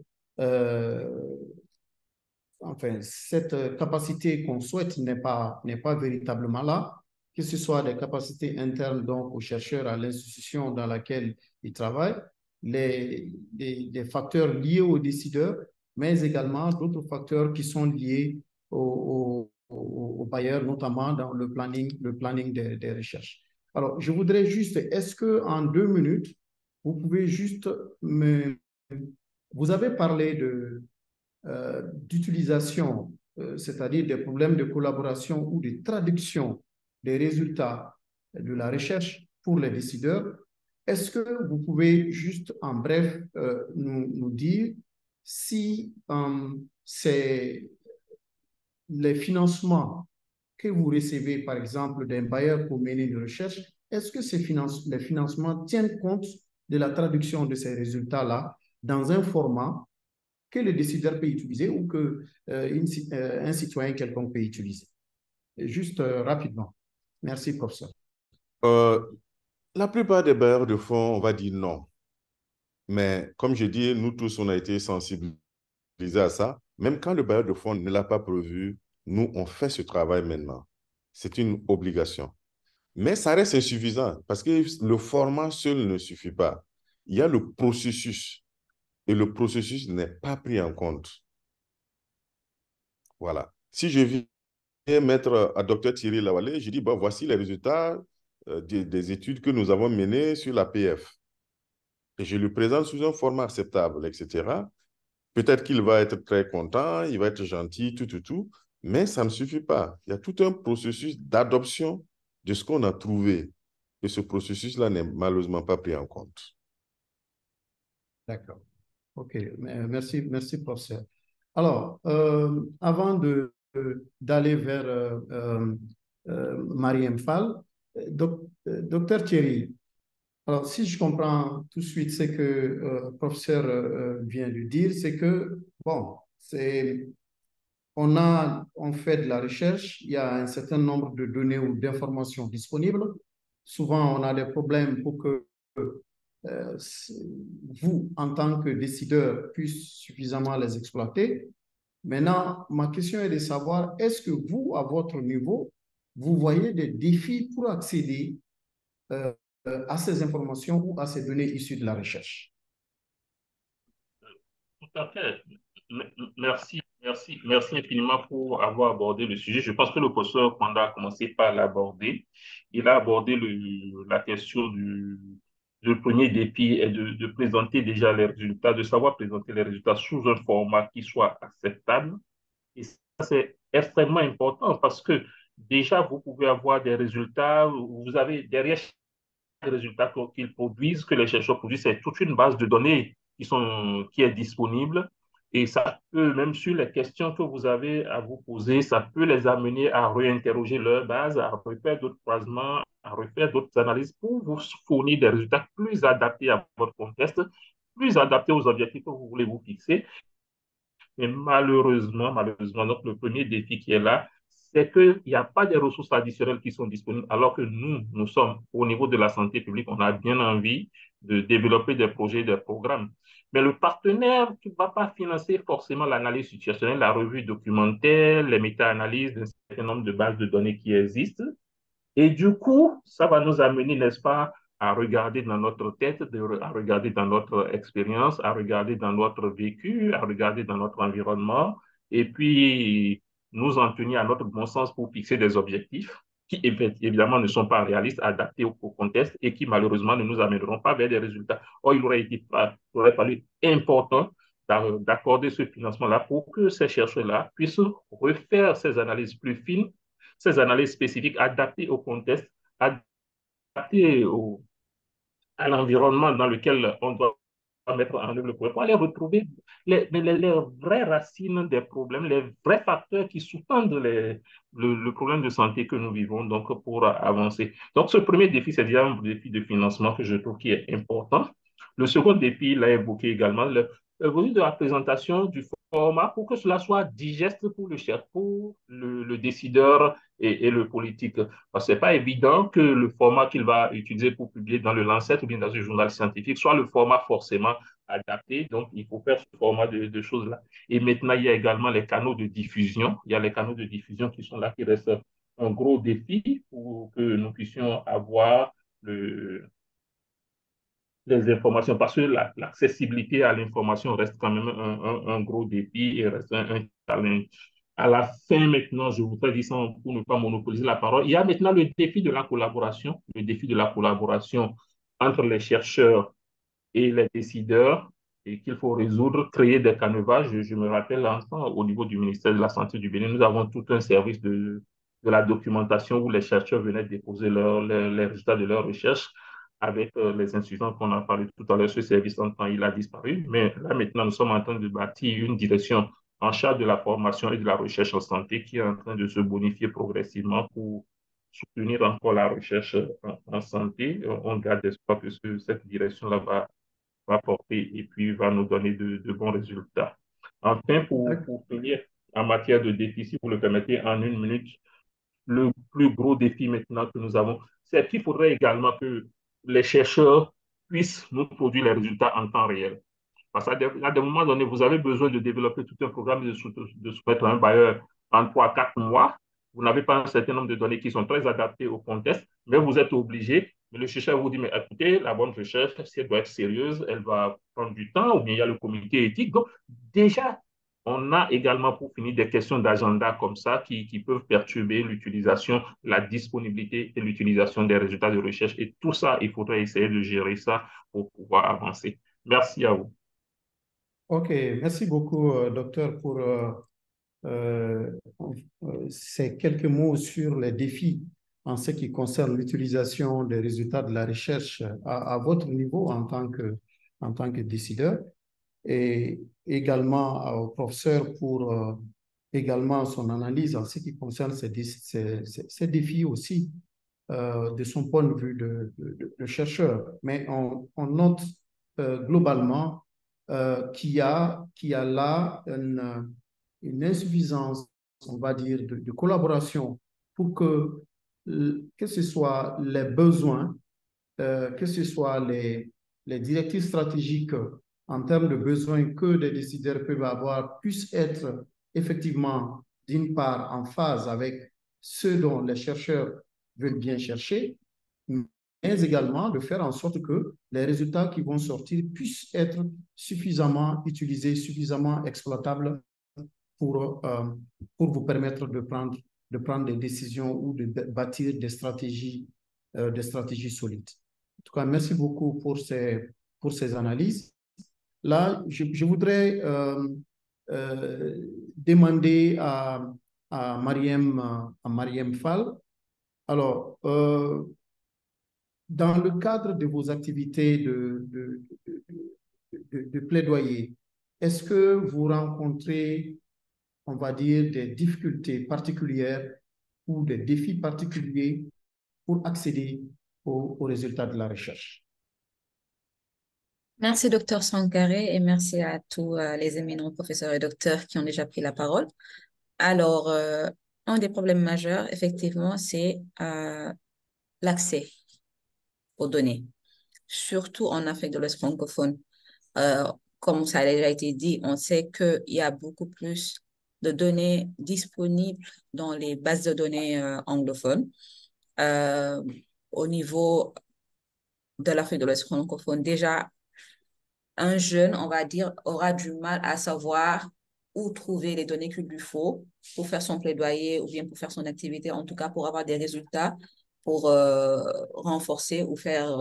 enfin, cette capacité qu'on souhaite n'est pas véritablement là, que ce soit des capacités internes donc aux chercheurs, à l'institution dans laquelle ils travaillent, les facteurs liés aux décideurs, mais également d'autres facteurs qui sont liés aux bailleurs, notamment dans le planning des recherches. Alors, je voudrais juste, est-ce qu'en 2 minutes, vous pouvez juste vous avez parlé d'utilisation, c'est-à-dire des problèmes de collaboration ou de traduction des résultats de la recherche pour les décideurs. Est-ce que vous pouvez juste en bref nous dire si c'est les financements que vous recevez, par exemple, d'un bailleur pour mener une recherche, est-ce que les financements tiennent compte de la traduction de ces résultats-là dans un format que le décideur peut utiliser ou un citoyen quelconque peut utiliser? Juste rapidement. Merci, professeur. La plupart des bailleurs de fonds, on va dire non. Mais comme je dis, nous tous, on a été sensibilisés à ça. Même quand le bailleur de fonds ne l'a pas prévu, nous, on fait ce travail maintenant. C'est une obligation. Mais ça reste insuffisant parce que le format seul ne suffit pas. Il y a le processus et le processus n'est pas pris en compte. Voilà. Si je viens mettre à Dr Thierry Lawalé, je dis, bon, voici les résultats des études que nous avons menées sur l'APF. Et je lui présente sous un format acceptable, etc. Peut-être qu'il va être très content, il va être gentil, tout, mais ça ne suffit pas. Il y a tout un processus d'adoption de ce qu'on a trouvé. Et ce processus-là n'est malheureusement pas pris en compte. D'accord. OK. Merci, professeur. Alors, avant d'aller vers Mariam Fall, docteur Thierry, alors si je comprends tout de suite ce que le professeur vient de dire, c'est que, bon, on fait de la recherche, il y a un certain nombre de données ou d'informations disponibles. Souvent, on a des problèmes pour que euh, vous, en tant que décideur, puissiez suffisamment les exploiter. Maintenant, ma question est de savoir, est-ce que vous, à votre niveau, vous voyez des défis pour accéder euh, à ces informations ou à ces données issues de la recherche? Tout à fait. Merci infiniment pour avoir abordé le sujet. Je pense que le professeur Kwanda a commencé par l'aborder. Il a abordé la question du premier défi est de présenter déjà les résultats, de savoir présenter les résultats sous un format qui soit acceptable. Et ça, c'est extrêmement important parce que déjà, vous pouvez avoir des résultats, vous avez derrière les résultats qu'ils produisent, que les chercheurs produisent, c'est toute une base de données qui est disponible. Et ça peut, même sur les questions que vous avez à vous poser, ça peut les amener à réinterroger leur base, à refaire d'autres croisements, à refaire d'autres analyses pour vous fournir des résultats plus adaptés à votre contexte, plus adaptés aux objectifs que vous voulez vous fixer. Mais malheureusement, donc, le premier défi qui est là, c'est qu'il n'y a pas de ressources additionnelles qui sont disponibles, alors que nous sommes au niveau de la santé publique, on a bien envie de développer des projets, des programmes. Mais le partenaire ne va pas financer forcément l'analyse situationnelle, la revue documentaire, les méta-analyses d'un certain nombre de bases de données qui existent. Et du coup, ça va nous amener, n'est-ce pas, à regarder dans notre tête, à regarder dans notre expérience, à regarder dans notre vécu, à regarder dans notre environnement, et puis nous en tenir à notre bon sens pour fixer des objectifs qui évidemment ne sont pas réalistes, adaptés au contexte et qui malheureusement ne nous amèneront pas vers des résultats. Or, il aurait fallu important d'accorder ce financement-là pour que ces chercheurs-là puissent refaire ces analyses plus fines, ces analyses spécifiques adaptées au contexte, adaptées à l'environnement dans lequel on doit mettre en œuvre le problème, pour aller retrouver les vraies racines des problèmes, les vrais facteurs qui sous-tendent le problème de santé que nous vivons, donc pour avancer. Donc, ce premier défi, c'est déjà un défi de financement que je trouve qui est important. Le second défi, il a évoqué également le volume de la présentation du format pour que cela soit digeste pour le décideur et le politique. Parce que ce n'est pas évident que le format qu'il va utiliser pour publier dans le Lancet ou bien dans un journal scientifique soit le format forcément adapté. Donc, il faut faire ce format de choses-là. Et maintenant, il y a également les canaux de diffusion. Il y a les canaux de diffusion qui sont là, qui restent un gros défi pour que nous puissions avoir les informations, parce que l'accessibilité à l'information reste quand même un gros défi et reste un challenge. À la fin, maintenant, je voudrais dire ça pour ne pas monopoliser la parole. Il y a maintenant le défi de la collaboration, le défi de la collaboration entre les chercheurs et les décideurs et qu'il faut résoudre, créer des canevas. Je me rappelle, au niveau du ministère de la Santé du Bénin, nous avons tout un service de la documentation où les chercheurs venaient déposer les résultats de leurs recherches avec les institutions qu'on a parlé tout à l'heure. Ce service, en temps, il a disparu. Mais là, maintenant, nous sommes en train de bâtir une direction en charge de la formation et de la recherche en santé qui est en train de se bonifier progressivement pour soutenir encore la recherche en santé. On garde espoir que cette direction-là va porter et puis va nous donner de bons résultats. Enfin, pour finir, en matière de défi, si vous le permettez, en une minute, le plus gros défi maintenant que nous avons, c'est qu'il faudrait également que les chercheurs puissent nous produire les résultats en temps réel. Parce qu'à des moments donnés, vous avez besoin de développer tout un programme de soumettre à un bailleur en 3 à 4 mois. Vous n'avez pas un certain nombre de données qui sont très adaptées au contexte, mais vous êtes obligé. Mais le chercheur vous dit, mais écoutez, la bonne recherche, si elle doit être sérieuse, elle va prendre du temps, ou bien il y a le comité éthique. Donc, déjà, on a également, pour finir, des questions d'agenda comme ça qui peuvent perturber l'utilisation, la disponibilité et l'utilisation des résultats de recherche. Et tout ça, il faudrait essayer de gérer ça pour pouvoir avancer. Merci à vous. Ok, merci beaucoup, docteur, pour euh, ces quelques mots sur les défis en ce qui concerne l'utilisation des résultats de la recherche à votre niveau en tant que décideur, et également au professeur pour également son analyse en ce qui concerne ces défis aussi de son point de vue de chercheur. Mais on note globalement qu'il y a là une insuffisance, on va dire, de collaboration pour que ce soit les besoins, que ce soit les directives stratégiques en termes de besoins que les décideurs peuvent avoir, puissent être effectivement, d'une part, en phase avec ce dont les chercheurs veulent bien chercher, mais également de faire en sorte que les résultats qui vont sortir puissent être suffisamment utilisés, suffisamment exploitables pour vous permettre de prendre des décisions ou de bâtir des stratégies solides. En tout cas, merci beaucoup pour ces analyses. Là, je voudrais demander à Mariam Fall. Alors, dans le cadre de vos activités de plaidoyer, est-ce que vous rencontrez, on va dire, des difficultés particulières ou des défis particuliers pour accéder aux résultats de la recherche? Merci, docteur Sangaré, et merci à tous les éminents professeurs et docteurs qui ont déjà pris la parole. Alors, un des problèmes majeurs, effectivement, c'est l'accès aux données, surtout en Afrique de l'Ouest francophone. Comme ça a déjà été dit, on sait qu'il y a beaucoup plus de données disponibles dans les bases de données anglophones. Au niveau de l'Afrique de l'Ouest francophone, déjà, un jeune, on va dire, aura du mal à savoir où trouver les données qu'il lui faut pour faire son plaidoyer ou bien pour faire son activité, en tout cas pour avoir des résultats, pour renforcer ou faire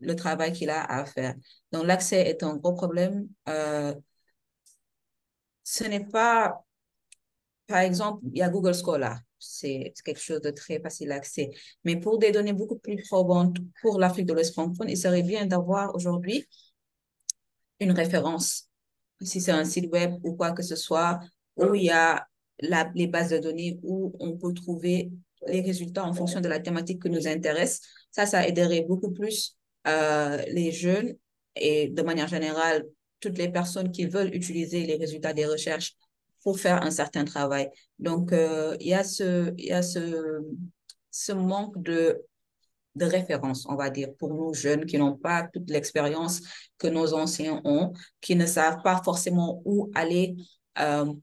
le travail qu'il a à faire. Donc, l'accès est un gros problème. Ce n'est pas, par exemple, il y a Google Scholar. c'est quelque chose de très facile d'accès. Mais pour des données beaucoup plus probantes pour l'Afrique de l'Ouest francophone, il serait bien d'avoir aujourd'hui une référence. Si c'est un site web ou quoi que ce soit, où il y a les bases de données où on peut trouver les résultats en fonction de la thématique qui nous intéresse. Ça aiderait beaucoup plus les jeunes et de manière générale, toutes les personnes qui veulent utiliser les résultats des recherches pour faire un certain travail. Donc, il y a ce manque de référence, on va dire, pour nous jeunes qui n'ont pas toute l'expérience que nos anciens ont, qui ne savent pas forcément où aller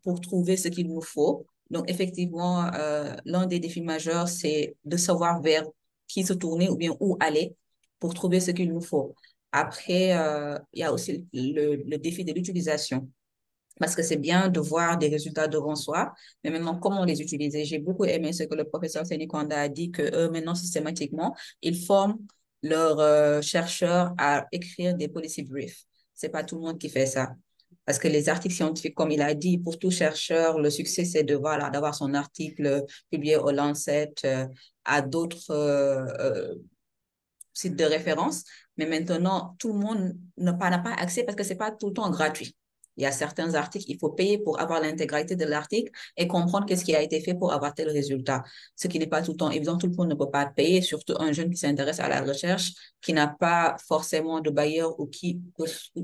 pour trouver ce qu'il nous faut. Donc, effectivement, l'un des défis majeurs, c'est de savoir vers qui se tourner ou bien où aller pour trouver ce qu'il nous faut. Après, il y a aussi le défi de l'utilisation. Parce que c'est bien de voir des résultats devant soi, mais maintenant, comment les utiliser? J'ai beaucoup aimé ce que le professeur Sénéconda a dit, que eux, maintenant, systématiquement, ils forment leurs chercheurs à écrire des policy briefs. C'est pas tout le monde qui fait ça. Parce que les articles scientifiques, comme il a dit, pour tout chercheur, le succès, c'est de, voilà, d'avoir son article publié au Lancet, à d'autres sites de référence. Mais maintenant, tout le monde n'a pas accès parce que c'est pas tout le temps gratuit. Il y a certains articles, il faut payer pour avoir l'intégralité de l'article et comprendre qu'est-ce qui a été fait pour avoir tel résultat. Ce qui n'est pas tout le temps évident, tout le monde ne peut pas payer, surtout un jeune qui s'intéresse à la recherche, qui n'a pas forcément de bailleur ou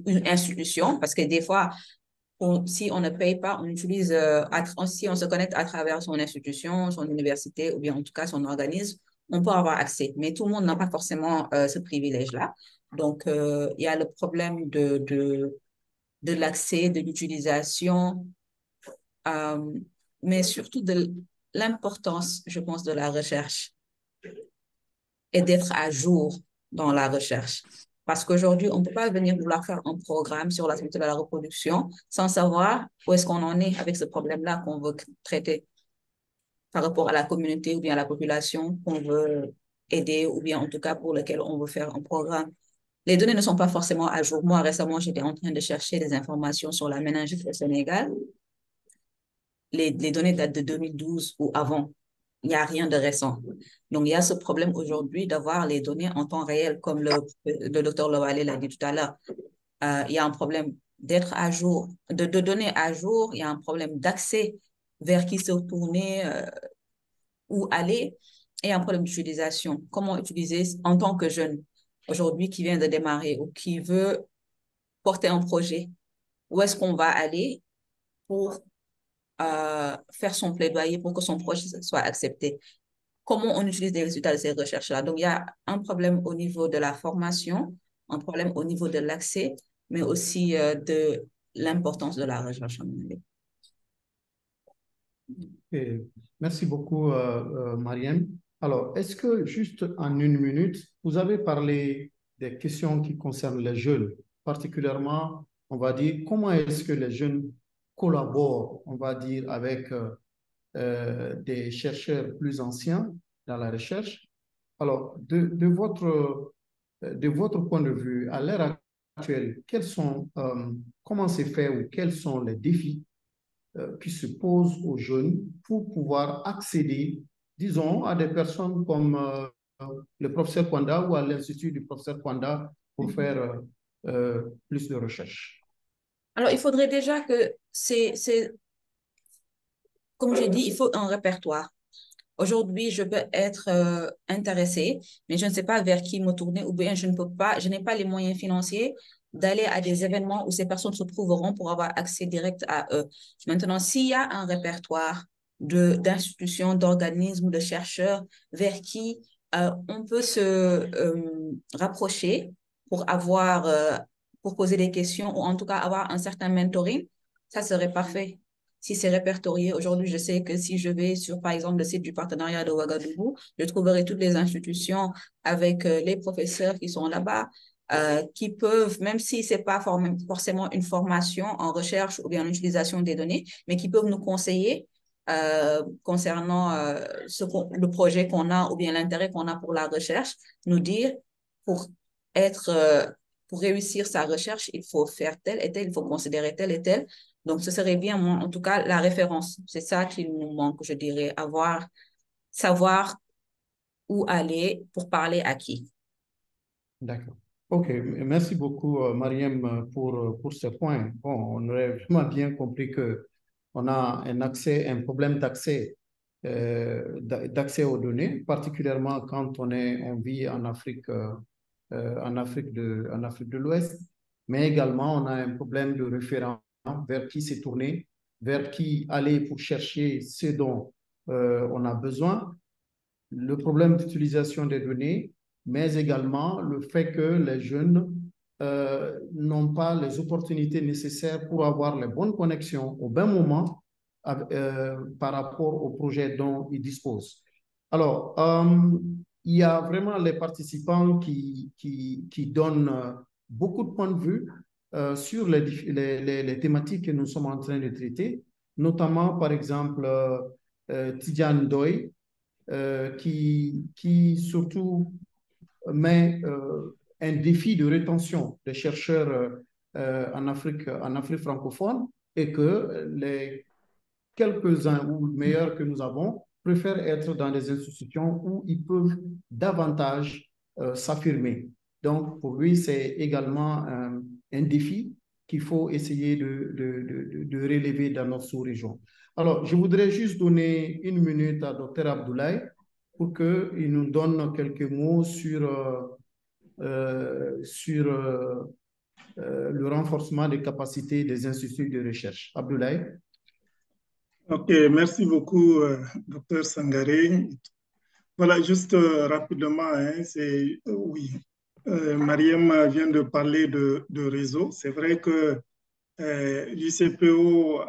une institution, parce que des fois, si on ne paye pas, on utilise, si on se connecte à travers son institution, son université ou bien en tout cas son organisme, on peut avoir accès. Mais tout le monde n'a pas forcément ce privilège-là. Donc, il y a le problème de l'accès, de l'utilisation, mais surtout de l'importance, je pense, de la recherche et d'être à jour dans la recherche. Parce qu'aujourd'hui, on ne peut pas venir vouloir faire un programme sur la santé de la reproduction sans savoir où est-ce qu'on en est avec ce problème-là qu'on veut traiter par rapport à la communauté ou bien à la population qu'on veut aider ou bien en tout cas pour lequel on veut faire un programme. Les données ne sont pas forcément à jour. Moi, récemment, j'étais en train de chercher des informations sur la méningite au Sénégal. Les données datent de 2012 ou avant. Il n'y a rien de récent. Donc, il y a ce problème aujourd'hui d'avoir les données en temps réel, comme le docteur Lowale l'a dit tout à l'heure. Il y a un problème d'être à jour, de donner à jour. Il y a un problème d'accès vers qui se tourner, où aller, et un problème d'utilisation. Comment utiliser en tant que jeune, aujourd'hui, qui vient de démarrer ou qui veut porter un projet, où est-ce qu'on va aller pour faire son plaidoyer pour que son projet soit accepté. Comment on utilise les résultats de ces recherches-là. Donc, il y a un problème au niveau de la formation, un problème au niveau de l'accès, mais aussi de l'importance de la recherche en anglais. Merci beaucoup, Marianne. Alors, est-ce que juste en une minute, vous avez parlé des questions qui concernent les jeunes, particulièrement, on va dire, comment est-ce que les jeunes collaborent, on va dire, avec des chercheurs plus anciens dans la recherche. Alors, de votre point de vue, à l'heure actuelle, comment c'est fait ou quels sont les défis qui se posent aux jeunes pour pouvoir accéder, disons, à des personnes comme le professeur Kwanda ou à l'institut du professeur Kwanda pour faire plus de recherche? Alors, il faudrait déjà que comme j'ai dit, il faut un répertoire. Aujourd'hui, je peux être intéressée, mais je ne sais pas vers qui me tourner ou bien je n'ai pas les moyens financiers d'aller à des événements où ces personnes se trouveront pour avoir accès direct à eux. Maintenant, s'il y a un répertoire d'institutions, d'organismes, de chercheurs vers qui on peut se rapprocher pour poser des questions ou en tout cas avoir un certain mentoring, ça serait parfait. Si c'est répertorié, aujourd'hui, je sais que si je vais sur, par exemple, le site du partenariat de Ouagadougou, je trouverai toutes les institutions avec les professeurs qui sont là-bas, qui peuvent, même si c'est pas forcément une formation en recherche ou bien en utilisation des données, mais qui peuvent nous conseiller concernant le projet qu'on a ou bien l'intérêt qu'on a pour la recherche, nous dire pour pour réussir sa recherche, il faut faire tel et tel, il faut considérer tel et tel. Donc, ce serait bien, en tout cas, la référence. C'est ça qui nous manque, je dirais, avoir savoir où aller pour parler à qui. D'accord. OK. Merci beaucoup, Mariam, pour ce point. Bon, on aurait vraiment bien compris que on a un problème d'accès aux données, particulièrement quand on vit en Afrique de l'Ouest, mais également on a un problème de référent vers qui se tourner, vers qui aller pour chercher ce dont on a besoin, le problème d'utilisation des données, mais également le fait que les jeunes n'ont pas les opportunités nécessaires pour avoir les bonnes connexions au bon moment par rapport au projet dont ils disposent. Alors, il y a vraiment les participants qui donnent beaucoup de points de vue sur les thématiques que nous sommes en train de traiter, notamment, par exemple, Tidjane Doy, qui surtout met un défi de rétention des chercheurs en Afrique francophone et que les quelques-uns ou meilleurs que nous avons préfèrent être dans des institutions où ils peuvent davantage s'affirmer. Donc, pour lui, c'est également un défi qu'il faut essayer de relever dans notre sous-région. Alors, je voudrais juste donner une minute à Dr Abdoulaye pour qu'il nous donne quelques mots sur le renforcement des capacités des instituts de recherche. Abdoulaye. Ok, merci beaucoup, docteur Sangaré. Voilà, juste rapidement, hein, oui, Mariam vient de parler de réseau. C'est vrai que l'ICPO,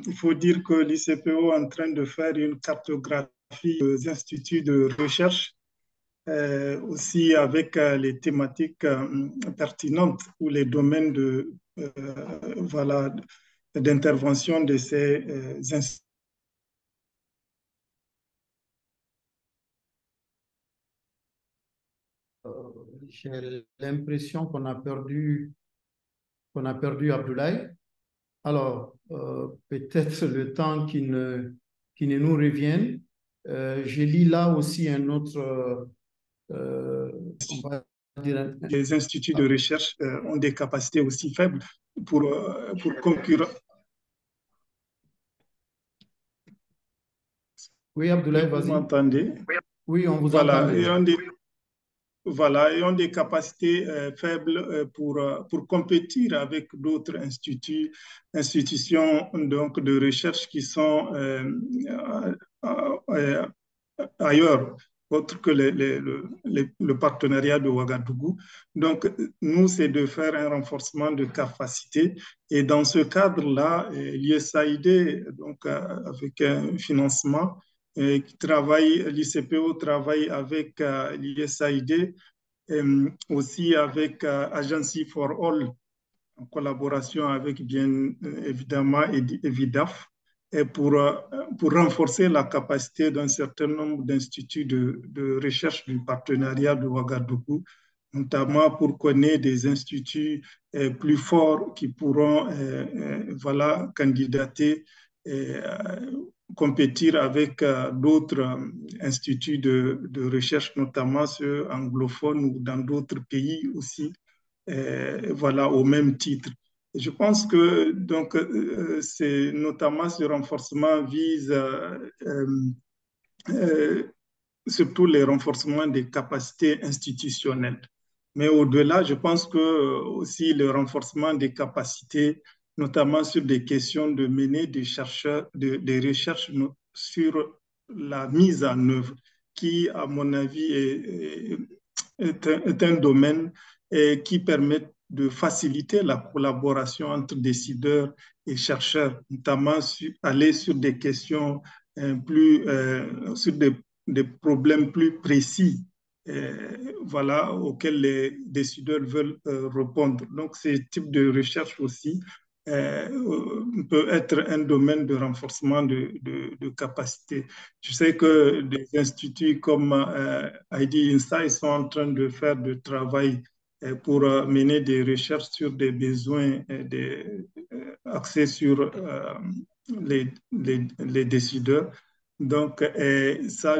il faut dire que l'ICPO est en train de faire une cartographie des instituts de recherche, aussi avec les thématiques pertinentes ou les domaines voilà, d'intervention de ces instituts. J'ai l'impression qu'on a perdu Abdoulaye. Alors, peut-être le temps qu'il ne nous revienne. Je lis là aussi un autre, on va dire, les instituts de recherche ont des capacités aussi faibles pour concurrencer. Oui, Abdoulaye, Vous vas-y. m'entendez? Oui, on vous Voilà, entend. Voilà, et ont des capacités faibles pour compétir avec d'autres institutions donc, de recherche qui sont ailleurs, autre que le partenariat de Ouagadougou. Donc, nous, c'est de faire un renforcement de capacité. Et dans ce cadre-là, l'USAID, donc, avec un financement, l'ICPO travaille avec l'USAID, aussi avec Agency for All, en collaboration avec bien évidemment EVIDAF, et pour renforcer la capacité d'un certain nombre d'instituts de recherche du partenariat de Ouagadougou, notamment pour connaître des instituts plus forts qui pourront voilà, candidater et compétir avec d'autres instituts de recherche, notamment ceux anglophones ou dans d'autres pays aussi, voilà, au même titre. Je pense que donc c'est notamment ce renforcement vise surtout les renforcements des capacités institutionnelles. Mais au-delà, je pense que aussi le renforcement des capacités, notamment sur des questions de mener des chercheurs, des recherches sur la mise en œuvre, qui, à mon avis, est un domaine qui permet de faciliter la collaboration entre décideurs et chercheurs, notamment aller sur des questions sur des problèmes plus précis, voilà, auxquels les décideurs veulent répondre. Donc, ce type de recherche aussi peut être un domaine de renforcement de capacité. Je sais que des instituts comme ID Insight sont en train de faire du travail pour mener des recherches sur des besoins axés sur les décideurs. Donc, ça,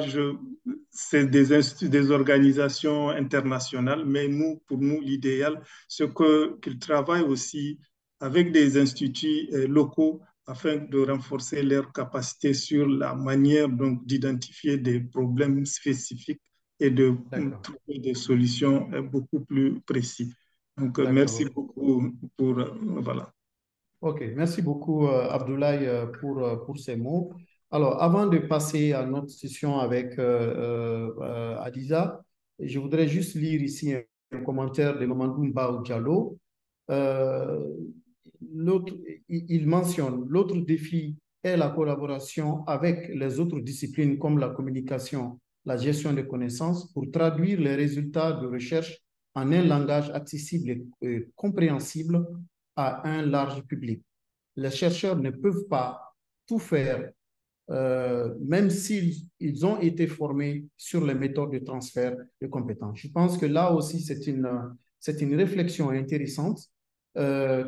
c'est des organisations internationales, mais nous, pour nous, l'idéal, c'est qu'ils travaillent aussi avec des instituts locaux afin de renforcer leurs capacités sur la manière donc d'identifier des problèmes spécifiques et de trouver des solutions beaucoup plus précises. Donc, merci beaucoup pour, voilà. OK, merci beaucoup Abdoulaye pour ces mots. Alors, avant de passer à notre session avec Adiza, je voudrais juste lire ici un commentaire de Mamadou Mbaou Diallo. Il mentionne l'autre défi est la collaboration avec les autres disciplines comme la communication, la gestion des connaissances pour traduire les résultats de recherche en un langage accessible et compréhensible à un large public. Les chercheurs ne peuvent pas tout faire, même s'ils ont été formés sur les méthodes de transfert de compétences. Je pense que là aussi, c'est une réflexion intéressante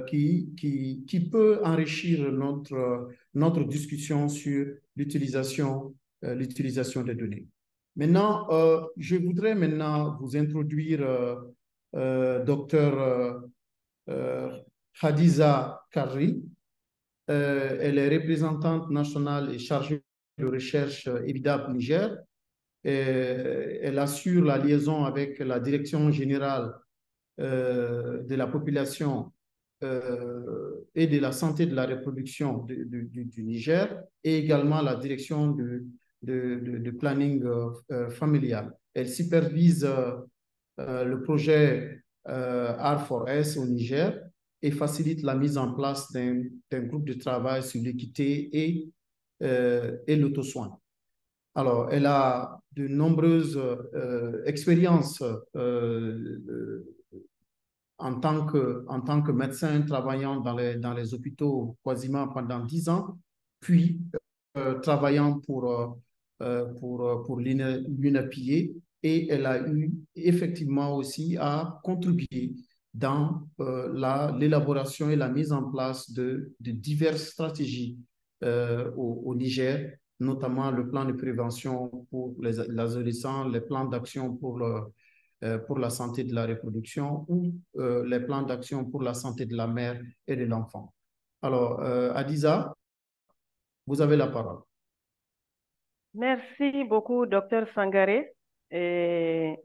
qui peut enrichir notre discussion sur l'utilisation des données. Maintenant, je voudrais maintenant vous introduire Dr. Hadiza Karri. Elle est représentante nationale et chargée de recherche EBIDAP Niger. Elle assure la liaison avec la direction générale de la population et de la santé de la reproduction du Niger et également la direction de planning familial. Elle supervise le projet R4S au Niger et facilite la mise en place d'un groupe de travail sur l'équité et l'auto-soin. Alors, elle a de nombreuses expériences en tant que médecin travaillant dans les hôpitaux quasiment pendant 10 ans, puis travaillant pour l'UNEPIE, et elle a eu effectivement aussi à contribuer dans l'élaboration et la mise en place de diverses stratégies au Niger, notamment le plan de prévention pour les adolescents, les plans d'action pour la santé de la reproduction ou les plans d'action pour la santé de la mère et de l'enfant. Alors, Adiza, vous avez la parole. Merci beaucoup, Dr Sangaré. Et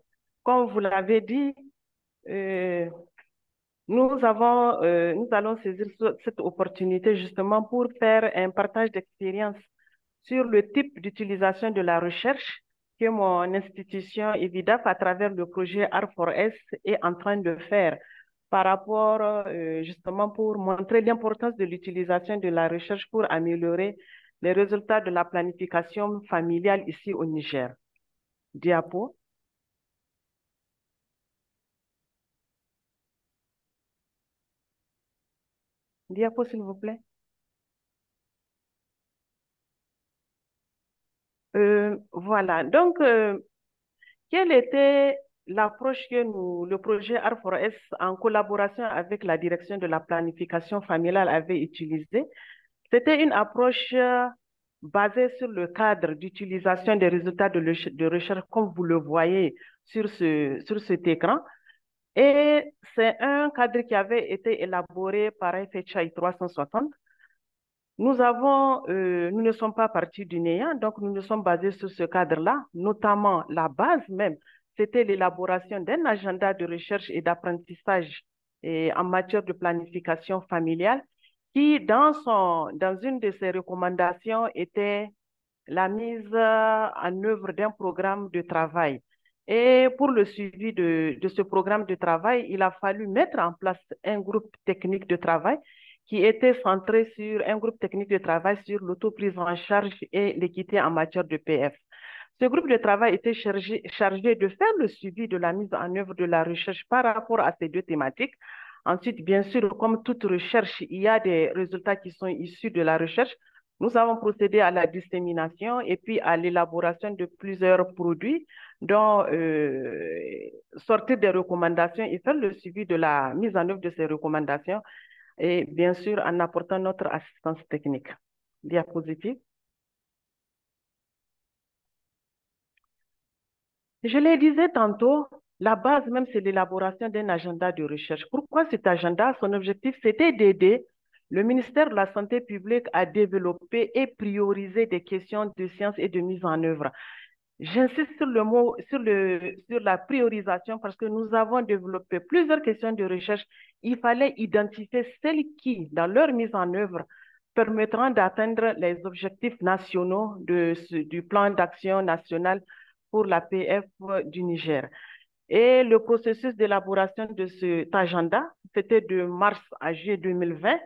comme vous l'avez dit, nous allons saisir cette opportunité justement pour faire un partage d'expérience sur le type d'utilisation de la recherche que mon institution EBIDAP, à travers le projet R4S, est en train de faire par rapport justement pour montrer l'importance de l'utilisation de la recherche pour améliorer les résultats de la planification familiale ici au Niger. Diapo. Diapo, s'il vous plaît. Voilà. Donc, quelle était l'approche que le projet R4S, en collaboration avec la direction de la planification familiale, avait utilisée? C'était une approche basée sur le cadre d'utilisation des résultats de recherche, comme vous le voyez sur cet écran. Et c'est un cadre qui avait été élaboré par FHI 360. Nous ne sommes pas partis du néant, donc nous nous sommes basés sur ce cadre-là, notamment la base même, c'était l'élaboration d'un agenda de recherche et d'apprentissage en matière de planification familiale qui, dans une de ses recommandations, était la mise en œuvre d'un programme de travail. Et pour le suivi de ce programme de travail, il a fallu mettre en place un groupe technique de travail qui était centré sur un groupe technique de travail sur l'autoprise en charge et l'équité en matière de PF. Ce groupe de travail était chargé de faire le suivi de la mise en œuvre de la recherche par rapport à ces deux thématiques. Ensuite, bien sûr, comme toute recherche, il y a des résultats qui sont issus de la recherche. Nous avons procédé à la dissémination et puis à l'élaboration de plusieurs produits, dont sortir des recommandations et faire le suivi de la mise en œuvre de ces recommandations, et bien sûr en apportant notre assistance technique. Diapositive. Je le disais tantôt, la base même, c'est l'élaboration d'un agenda de recherche. Pourquoi cet agenda? Son objectif, c'était d'aider le ministère de la Santé publique à développer et prioriser des questions de science et de mise en œuvre. J'insiste sur le mot, sur la priorisation parce que nous avons développé plusieurs questions de recherche. Il fallait identifier celles qui, dans leur mise en œuvre, permettront d'atteindre les objectifs nationaux du plan d'action national pour la PF du Niger. Et le processus d'élaboration de cet agenda, c'était de mars à juillet 2020.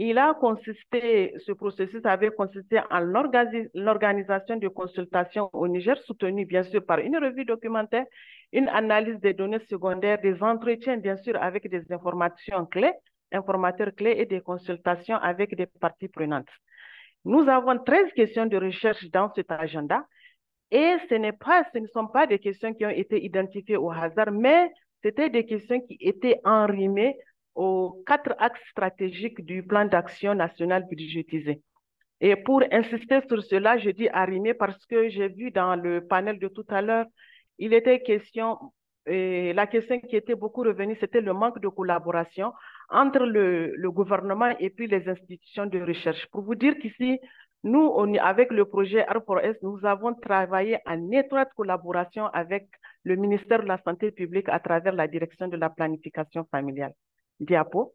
Ce processus avait consisté en l'organisation de consultations au Niger, soutenues bien sûr par une revue documentaire, une analyse des données secondaires, des entretiens bien sûr avec des informateurs clés et des consultations avec des parties prenantes. Nous avons 13 questions de recherche dans cet agenda et ce ne sont pas des questions qui ont été identifiées au hasard, mais c'était des questions qui étaient enrhumées aux 4 axes stratégiques du plan d'action national budgétisé. Et pour insister sur cela, je dis arrimé parce que j'ai vu dans le panel de tout à l'heure, il était question, la question qui était beaucoup revenue, c'était le manque de collaboration entre le gouvernement et puis les institutions de recherche. Pour vous dire qu'ici, nous, avec le projet R4S, nous avons travaillé en étroite collaboration avec le ministère de la Santé publique à travers la direction de la planification familiale. Diapo.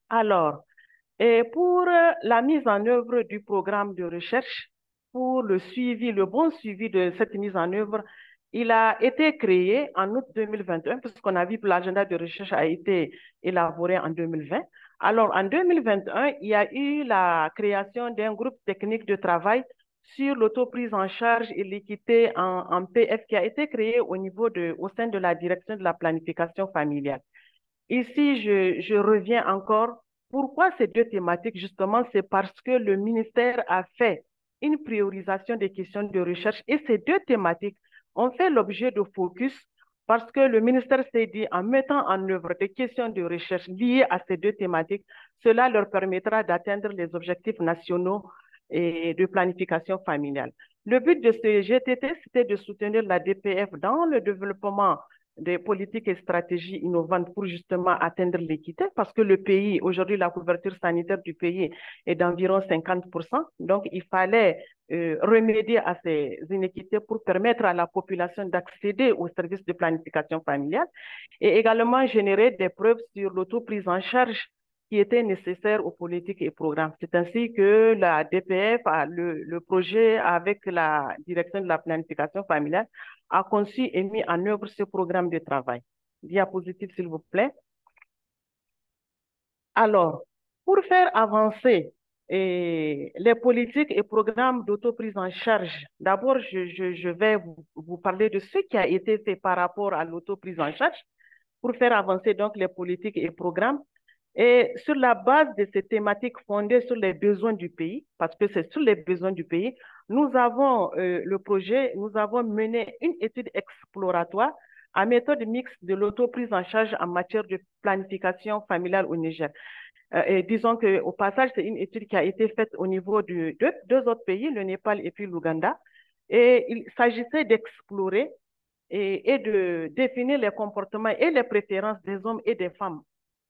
Alors, et pour la mise en œuvre du programme de recherche, pour le bon suivi de cette mise en œuvre, il a été créé en août 2021, puisqu'on a vu que l'agenda de recherche a été élaboré en 2020. Alors, en 2021, il y a eu la création d'un groupe technique de travail sur l'autoprise en charge et l'équité en PF qui a été créé au sein de la direction de la planification familiale. Ici, je reviens encore. Pourquoi ces 2 thématiques? Justement, c'est parce que le ministère a fait une priorisation des questions de recherche et ces 2 thématiques ont fait l'objet de focus parce que le ministère s'est dit en mettant en œuvre des questions de recherche liées à ces 2 thématiques, cela leur permettra d'atteindre les objectifs nationaux et de planification familiale. Le but de ce GTT, c'était de soutenir la DPF dans le développement des politiques et stratégies innovantes pour justement atteindre l'équité parce que le pays, aujourd'hui, la couverture sanitaire du pays est d'environ 50%. Donc, il fallait remédier à ces inéquités pour permettre à la population d'accéder aux services de planification familiale et également générer des preuves sur l'autoprise en charge qui étaient nécessaires aux politiques et programmes. C'est ainsi que la DPF, le projet avec la direction de la planification familiale, a conçu et mis en œuvre ce programme de travail. Diapositive, s'il vous plaît. Alors, pour faire avancer les politiques et programmes d'autoprise en charge, d'abord, je vais vous parler de ce qui a été fait par rapport à l'autoprise en charge pour faire avancer donc les politiques et programmes. Et sur la base de ces thématiques fondées sur les besoins du pays, parce que c'est sur les besoins du pays, nous avons nous avons mené une étude exploratoire à méthode mixte de l'autoprise en charge en matière de planification familiale au Niger. Et disons qu'au passage, c'est une étude qui a été faite au niveau de 2 autres pays, le Népal et puis l'Ouganda. Et il s'agissait d'explorer et de définir les comportements et les préférences des hommes et des femmes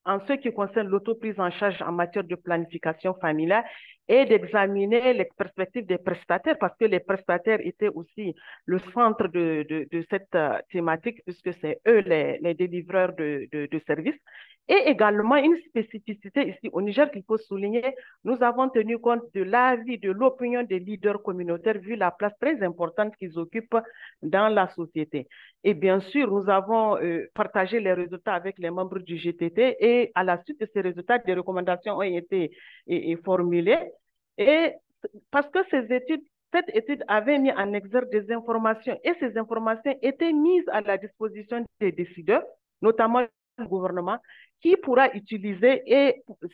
en ce qui concerne l'autoprise en charge en matière de planification familiale et d'examiner les perspectives des prestataires parce que les prestataires étaient aussi le centre de cette thématique puisque c'est eux les délivreurs de services. Et également une spécificité ici au Niger qu'il faut souligner, nous avons tenu compte de l'avis, de l'opinion des leaders communautaires vu la place très importante qu'ils occupent dans la société. Et bien sûr, nous avons partagé les résultats avec les membres du GTT et à la suite de ces résultats, des recommandations ont été formulées. Et parce que cette étude avait mis en exergue des informations et ces informations étaient mises à la disposition des décideurs, notamment le gouvernement, qui pourra utiliser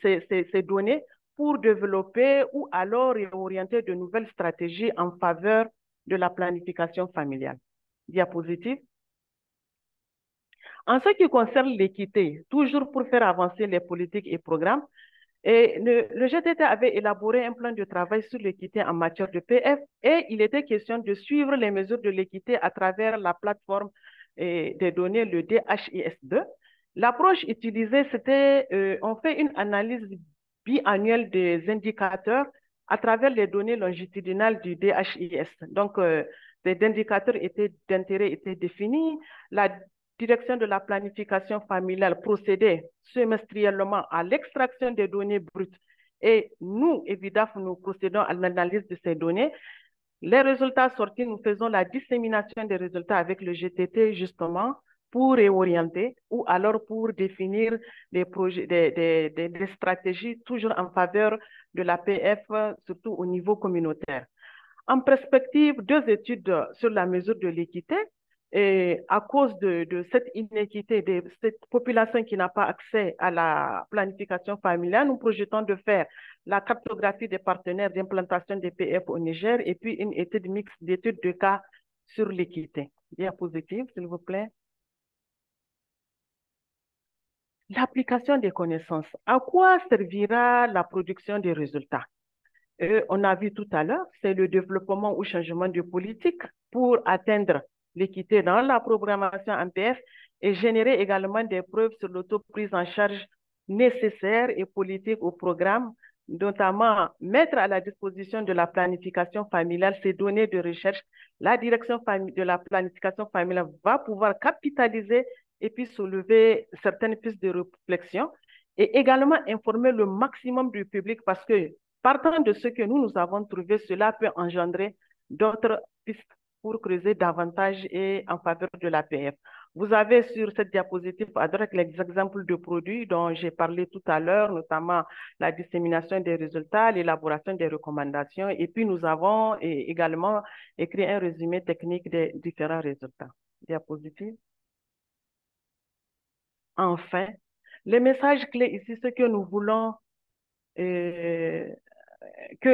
ces données pour développer ou alors orienter de nouvelles stratégies en faveur de la planification familiale. Diapositive. En ce qui concerne l'équité, toujours pour faire avancer les politiques et programmes, Et le GTT avait élaboré un plan de travail sur l'équité en matière de PF et il était question de suivre les mesures de l'équité à travers la plateforme des données, le DHIS2. L'approche utilisée, c'était on fait une analyse biannuelle des indicateurs à travers les données longitudinales du DHIS. Donc, ces indicateurs d'intérêt étaient définis. La direction de la planification familiale procédait semestriellement à l'extraction des données brutes et nous, EBIDAF, nous procédons à l'analyse de ces données. Les résultats sortis, nous faisons la dissémination des résultats avec le GTT justement pour réorienter ou alors pour définir des projets, des stratégies toujours en faveur de la PF, surtout au niveau communautaire. En perspective, 2 études sur la mesure de l'équité. Et à cause de cette inéquité, de cette population qui n'a pas accès à la planification familiale, nous projetons de faire la cartographie des partenaires d'implantation des PF au Niger et puis une étude mixte d'études de cas sur l'équité. Diapositive, s'il vous plaît. L'application des connaissances. À quoi servira la production des résultats? On a vu tout à l'heure, c'est le développement ou changement de politique pour atteindre l'équité dans la programmation MPF et générer également des preuves sur l'autoprise en charge nécessaire et politique au programme, notamment mettre à la disposition de la planification familiale ces données de recherche. La direction de la planification familiale va pouvoir capitaliser et puis soulever certaines pistes de réflexion et également informer le maximum du public parce que partant de ce que nous avons trouvé, cela peut engendrer d'autres pistes pour creuser davantage et en faveur de l'APF. Vous avez sur cette diapositive à droite les exemples de produits dont j'ai parlé tout à l'heure, notamment la dissémination des résultats, l'élaboration des recommandations, et puis nous avons également écrit un résumé technique des différents résultats. Diapositive. Enfin, les messages clés ici, ce que nous voulons que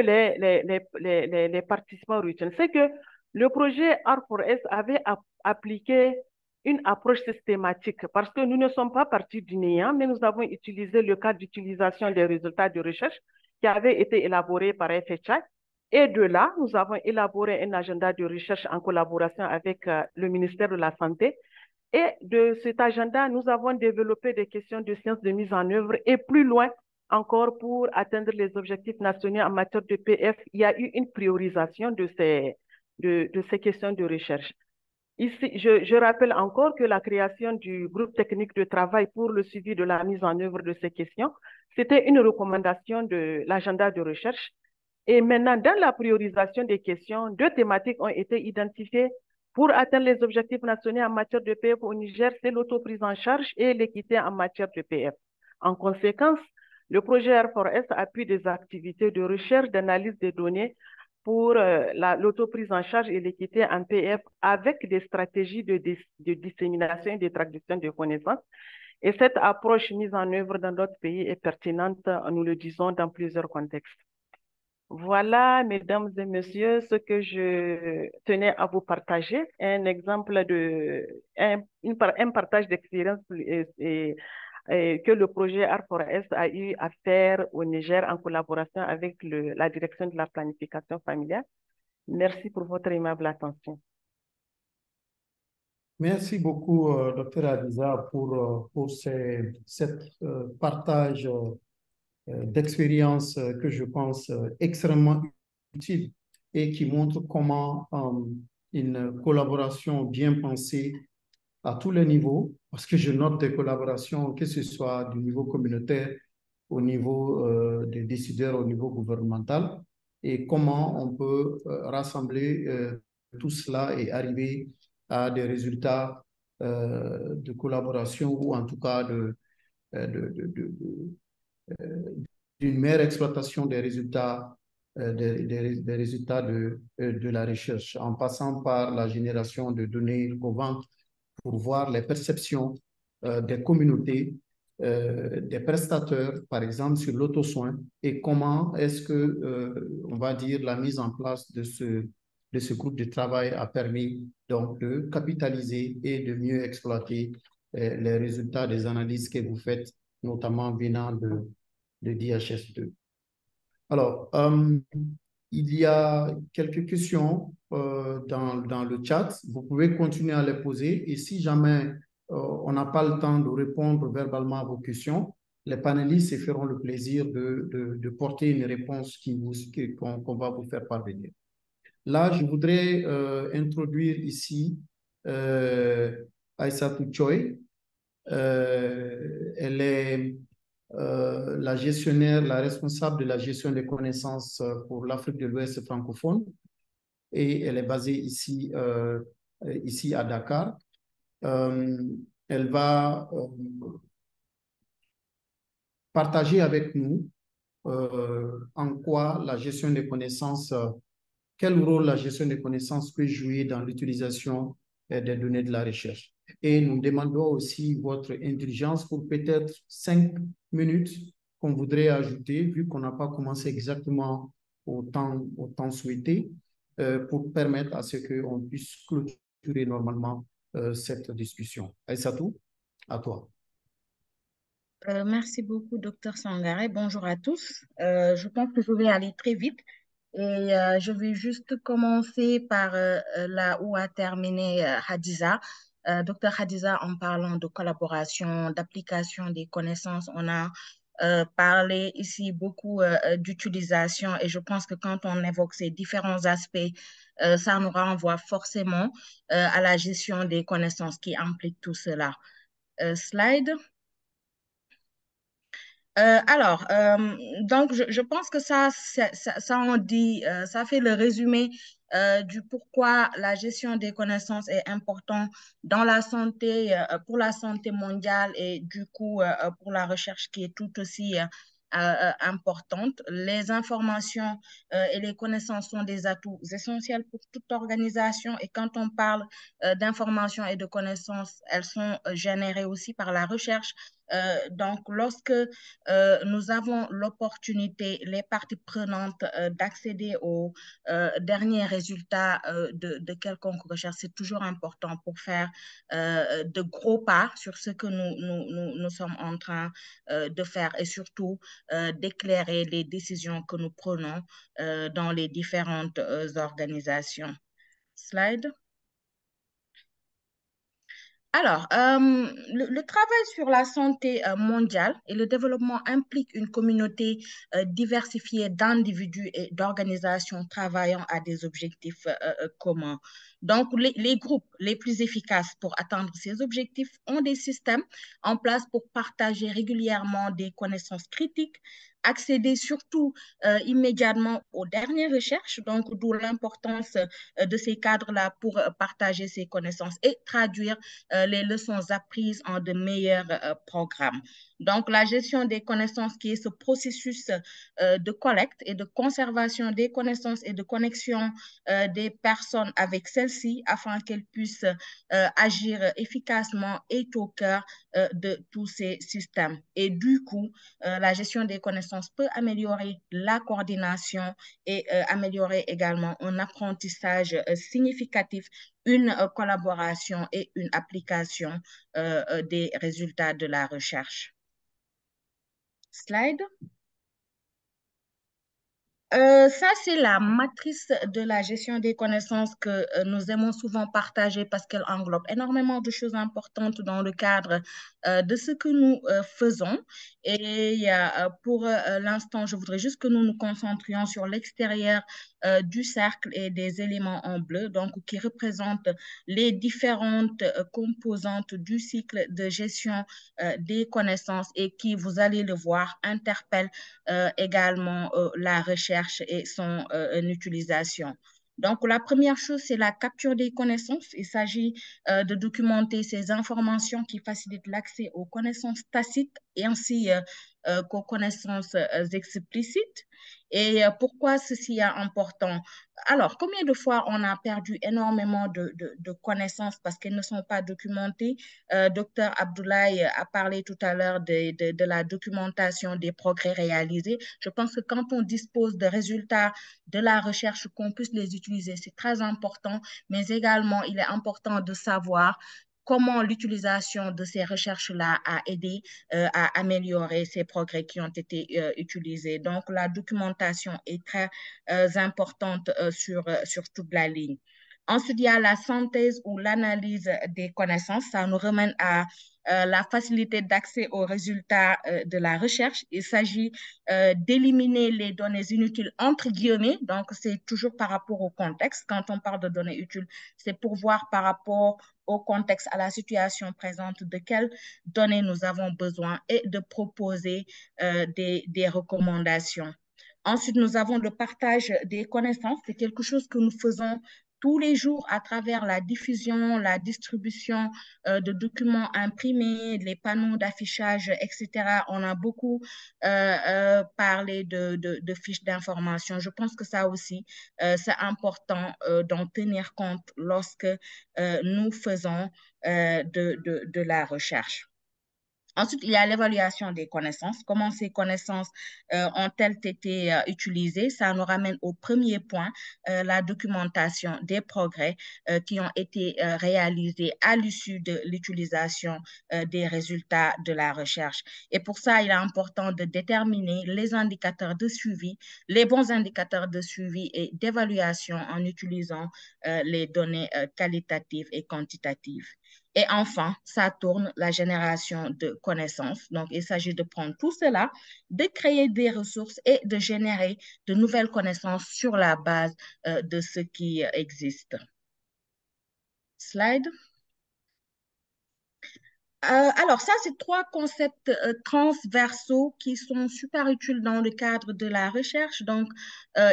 les participants retiennent, c'est que le projet R4S avait appliqué une approche systématique parce que nous ne sommes pas partis du néant, mais nous avons utilisé le cadre d'utilisation des résultats de recherche qui avait été élaboré par FHI. Et de là, nous avons élaboré un agenda de recherche en collaboration avec le ministère de la Santé. Et de cet agenda, nous avons développé des questions de sciences de mise en œuvre et plus loin, encore pour atteindre les objectifs nationaux en matière de PF, il y a eu une priorisation de ces questions de recherche. Ici, je rappelle encore que la création du groupe technique de travail pour le suivi de la mise en œuvre de ces questions, c'était une recommandation de l'agenda de recherche. Et maintenant, dans la priorisation des questions, 2 thématiques ont été identifiées pour atteindre les objectifs nationaux en matière de PF au Niger, c'est l'autoprise en charge et l'équité en matière de PF. En conséquence, le projet R4S appuie des activités de recherche, d'analyse des données pour l'autoprise en charge et l'équité en PF avec des stratégies de dissémination et de traduction de connaissances. Et cette approche mise en œuvre dans d'autres pays est pertinente, nous le disons, dans plusieurs contextes. Voilà, mesdames et messieurs, ce que je tenais à vous partager, un exemple un partage d'expérience que le projet R4S a eu à faire au Niger en collaboration avec la direction de la planification familiale. Merci pour votre aimable attention. Merci beaucoup, Dr Adiza, pour cet partage d'expérience que je pense extrêmement utile et qui montre comment une collaboration bien pensée à tous les niveaux, parce que je note des collaborations, que ce soit du niveau communautaire, au niveau des décideurs, au niveau gouvernemental, et comment on peut rassembler tout cela et arriver à des résultats de collaboration ou en tout cas d'une meilleure exploitation des résultats, des résultats de la recherche, en passant par la génération de données innovantes pour voir les perceptions des communautés, des prestateurs, par exemple sur l'auto-soin, et comment est-ce que, on va dire, la mise en place de ce groupe de travail a permis donc de capitaliser et de mieux exploiter les résultats des analyses que vous faites, notamment venant DHS2. Alors, il y a quelques questions dans le chat. Vous pouvez continuer à les poser et si jamais on n'a pas le temps de répondre verbalement à vos questions, les panélistes se feront le plaisir de porter une réponse qu'on va vous faire parvenir. Là, je voudrais introduire ici Aïssatou Choi. Elle est la gestionnaire, la responsable de la gestion des connaissances pour l'Afrique de l'Ouest francophone et elle est basée ici, ici à Dakar. Elle va partager avec nous en quoi la gestion des connaissances, quel rôle la gestion des connaissances peut jouer dans l'utilisation des données de la recherche. Et nous demandons aussi votre intelligence pour peut-être 5 minutes qu'on voudrait ajouter, vu qu'on n'a pas commencé exactement au temps souhaité, pour permettre à ce qu'on puisse clôturer normalement cette discussion. Aïssatou, à toi. Merci beaucoup, Dr Sangaré. Bonjour à tous. Je pense que je vais aller très vite et je vais juste commencer par là où a terminé Hadiza. Dr Hadiza, en parlant de collaboration, d'application des connaissances, on a parlé ici beaucoup d'utilisation et je pense que quand on évoque ces différents aspects, ça nous renvoie forcément à la gestion des connaissances qui implique tout cela. Slide. Donc, je pense que ça en dit, ça fait le résumé du pourquoi la gestion des connaissances est importante dans la santé, pour la santé mondiale et du coup pour la recherche qui est tout aussi importante. Les informations et les connaissances sont des atouts essentiels pour toute organisation et quand on parle d'informations et de connaissances, elles sont générées aussi par la recherche. Donc, lorsque nous avons l'opportunité, les parties prenantes, d'accéder aux derniers résultats de quelconque recherche. C'est toujours important pour faire de gros pas sur ce que nous sommes en train de faire et surtout d'éclairer les décisions que nous prenons dans les différentes organisations. Slide. Alors, le travail sur la santé mondiale et le développement implique une communauté diversifiée d'individus et d'organisations travaillant à des objectifs communs. Donc, les groupes les plus efficaces pour atteindre ces objectifs ont des systèmes en place pour partager régulièrement des connaissances critiques, accéder surtout immédiatement aux dernières recherches, donc d'où l'importance de ces cadres-là pour partager ces connaissances et traduire les leçons apprises en de meilleurs programmes. Donc, la gestion des connaissances qui est ce processus de collecte et de conservation des connaissances et de connexion des personnes avec celles-ci afin qu'elles puissent agir efficacement est au cœur de tous ces systèmes. Et du coup, la gestion des connaissances peut améliorer la coordination et améliorer également un apprentissage significatif, une collaboration et une application des résultats de la recherche. Slide. Ça, c'est la matrice de la gestion des connaissances que nous aimons souvent partager parce qu'elle englobe énormément de choses importantes dans le cadre de ce que nous faisons. Et pour l'instant, je voudrais juste que nous nous concentrions sur l'extérieur du cercle et des éléments en bleu, donc qui représentent les différentes composantes du cycle de gestion des connaissances et qui, vous allez le voir, interpellent également la recherche et son utilisation. Donc, la première chose, c'est la capture des connaissances. Il s'agit de documenter ces informations qui facilitent l'accès aux connaissances tacites et ainsi qu'aux connaissances explicites. Et pourquoi ceci est important? Alors, combien de fois on a perdu énormément de connaissances parce qu'elles ne sont pas documentées? Docteur Abdoulaye a parlé tout à l'heure de la documentation des progrès réalisés. Je pense que quand on dispose de résultats de la recherche, qu'on puisse les utiliser, c'est très important, mais également, il est important de savoir comment l'utilisation de ces recherches-là a aidé à améliorer ces progrès qui ont été utilisés. Donc, la documentation est très importante sur toute la ligne. Ensuite, il y a la synthèse ou l'analyse des connaissances. Ça nous ramène à la facilité d'accès aux résultats de la recherche. Il s'agit d'éliminer les données inutiles entre guillemets. Donc, c'est toujours par rapport au contexte. Quand on parle de données utiles, c'est pour voir par rapport au contexte, à la situation présente, de quelles données nous avons besoin et de proposer des recommandations. Ensuite, nous avons le partage des connaissances. C'est quelque chose que nous faisons tous les jours à travers la diffusion, la distribution de documents imprimés, les panneaux d'affichage, etc. On a beaucoup parlé de fiches d'information. Je pense que ça aussi, c'est important d'en tenir compte lorsque nous faisons de la recherche. Ensuite, il y a l'évaluation des connaissances. Comment ces connaissances ont-elles été utilisées? Ça nous ramène au premier point, la documentation des progrès qui ont été réalisés à l'issue de l'utilisation des résultats de la recherche. Et pour ça, il est important de déterminer les indicateurs de suivi, les bons indicateurs de suivi et d'évaluation en utilisant les données qualitatives et quantitatives. Et enfin, ça tourne la génération de connaissances. Donc, il s'agit de prendre tout cela, de créer des ressources et de générer de nouvelles connaissances sur la base de ce qui existe. Slide. Alors, ça, c'est trois concepts transversaux qui sont super utiles dans le cadre de la recherche. Donc,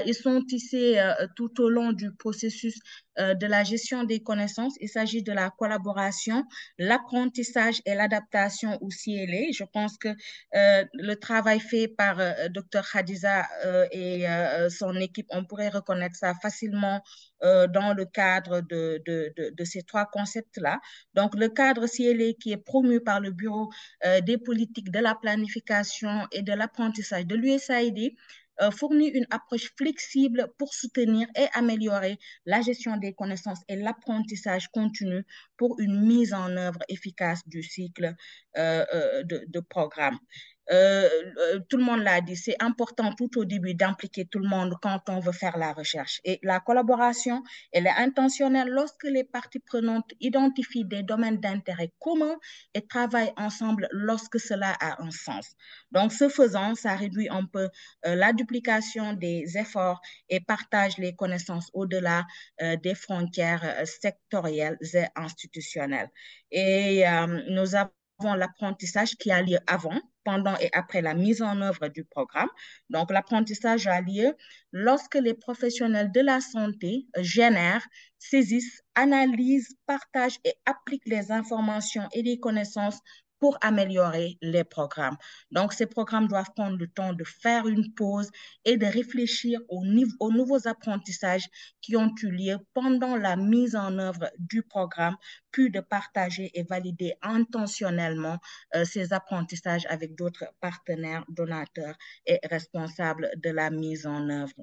ils sont tissés tout au long du processus de la gestion des connaissances. Il s'agit de la collaboration, l'apprentissage et l'adaptation au CLA. Je pense que le travail fait par Dr. Khadiza et son équipe, on pourrait reconnaître ça facilement dans le cadre de ces trois concepts-là. Donc, le cadre CLA qui est promu par le Bureau des politiques de la planification et de l'apprentissage de l'USAID fournit une approche flexible pour soutenir et améliorer la gestion des connaissances et l'apprentissage continu pour une mise en œuvre efficace du cycle de programme. Tout le monde l'a dit, c'est important tout au début d'impliquer tout le monde quand on veut faire la recherche. Et la collaboration, elle est intentionnelle lorsque les parties prenantes identifient des domaines d'intérêt communs et travaillent ensemble lorsque cela a un sens. Donc, ce faisant, ça réduit un peu la duplication des efforts et partage les connaissances au-delà des frontières sectorielles et institutionnelles. Et nous avons l'apprentissage qui a lieu avant, pendant et après la mise en œuvre du programme. Donc, l'apprentissage a lieu lorsque les professionnels de la santé génèrent, saisissent, analysent, partagent et appliquent les informations et les connaissances pour améliorer les programmes. Donc, ces programmes doivent prendre le temps de faire une pause et de réfléchir aux nouveaux apprentissages qui ont eu lieu pendant la mise en œuvre du programme, puis de partager et valider intentionnellement ces apprentissages avec d'autres partenaires, donateurs et responsables de la mise en œuvre.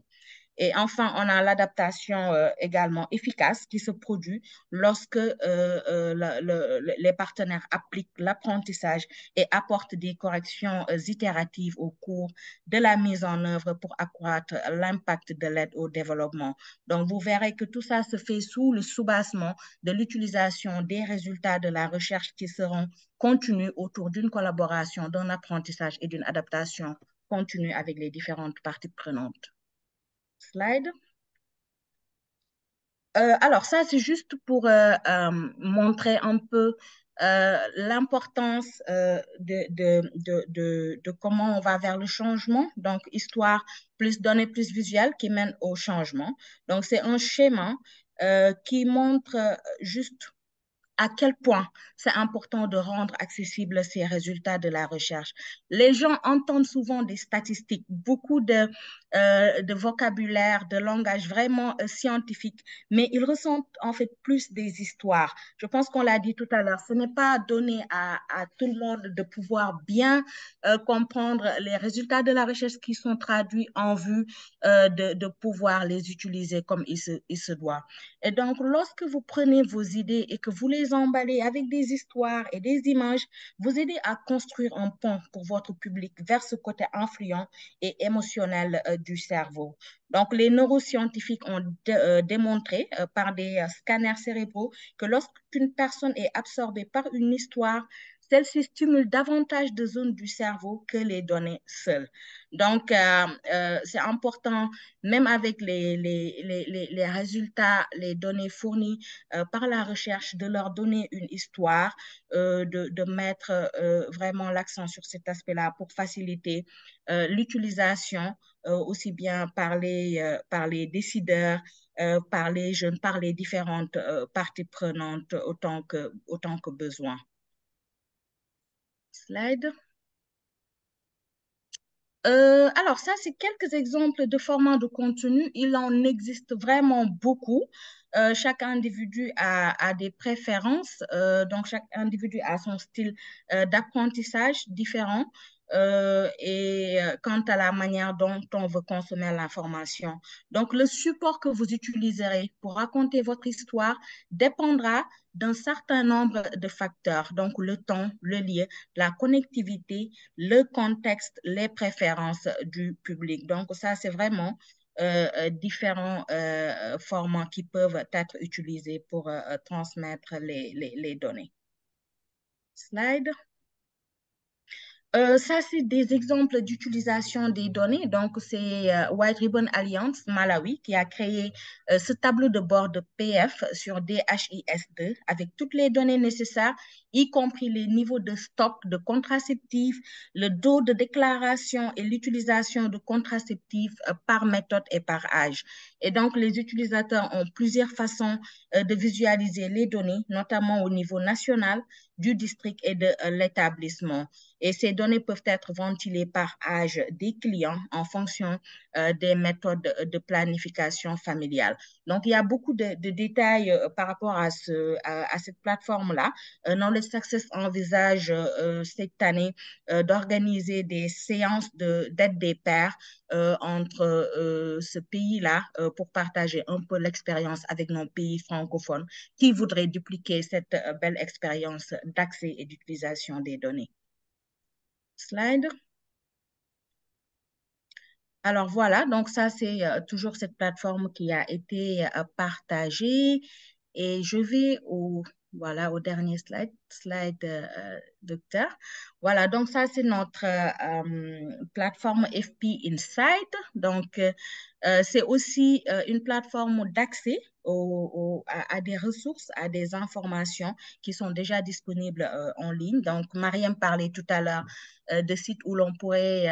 Et enfin, on a l'adaptation également efficace qui se produit lorsque les partenaires appliquent l'apprentissage et apportent des corrections itératives au cours de la mise en œuvre pour accroître l'impact de l'aide au développement. Donc, vous verrez que tout ça se fait sous le soubassement de l'utilisation des résultats de la recherche qui seront contenus autour d'une collaboration, d'un apprentissage et d'une adaptation continue avec les différentes parties prenantes. Slide. Alors, ça, c'est juste pour montrer un peu l'importance de comment on va vers le changement. Donc, histoire plus données plus visuelles qui mène au changement. Donc, c'est un schéma qui montre juste à quel point c'est important de rendre accessibles ces résultats de la recherche. Les gens entendent souvent des statistiques, beaucoup de vocabulaire, de langage vraiment scientifique, mais ils ressentent en fait plus des histoires. Je pense qu'on l'a dit tout à l'heure, ce n'est pas donné à tout le monde de pouvoir bien comprendre les résultats de la recherche qui sont traduits en vue de pouvoir les utiliser comme il se doit. Et donc, lorsque vous prenez vos idées et que vous les désemballer avec des histoires et des images, vous aider à construire un pont pour votre public vers ce côté influent et émotionnel du cerveau. Donc, les neuroscientifiques ont démontré par des scanners cérébraux que lorsqu'une personne est absorbée par une histoire, celle-ci stimule davantage de zones du cerveau que les données seules. Donc, c'est important, même avec les résultats, les données fournies par la recherche, de leur donner une histoire, de mettre vraiment l'accent sur cet aspect-là pour faciliter l'utilisation aussi bien par les décideurs, par les jeunes, par les différentes parties prenantes autant que besoin. Slide. Alors, ça, c'est quelques exemples de formats de contenu. Il en existe vraiment beaucoup. Chaque individu a des préférences, donc chaque individu a son style d'apprentissage différent. Quant à la manière dont on veut consommer l'information. Donc, le support que vous utiliserez pour raconter votre histoire dépendra d'un certain nombre de facteurs. Donc, le temps, le lieu, la connectivité, le contexte, les préférences du public. Donc, ça, c'est vraiment différents formats qui peuvent être utilisés pour transmettre les données. Slide. Ça, c'est des exemples d'utilisation des données. Donc, c'est White Ribbon Alliance Malawi qui a créé ce tableau de bord de PF sur DHIS2 avec toutes les données nécessaires, y compris les niveaux de stock de contraceptifs, le taux de déclaration et l'utilisation de contraceptifs par méthode et par âge. Et donc, les utilisateurs ont plusieurs façons de visualiser les données, notamment au niveau national, du district et de l'établissement. Et ces données peuvent être ventilées par âge des clients en fonction des méthodes de planification familiale. Donc, il y a beaucoup de détails par rapport à cette plateforme-là. Knowledge Success envisage cette année d'organiser des séances d'aide des pairs entre ce pays-là pour partager un peu l'expérience avec nos pays francophones qui voudraient dupliquer cette belle expérience d'accès et d'utilisation des données. Slide. Alors voilà, donc ça c'est toujours cette plateforme qui a été partagée et je vais voilà, au dernier slide, docteur. Voilà, donc ça c'est notre plateforme FP Insight. Donc c'est aussi une plateforme d'accès à des ressources, à des informations qui sont déjà disponibles en ligne. Donc Mariam parlait tout à l'heure de sites où l'on pourrait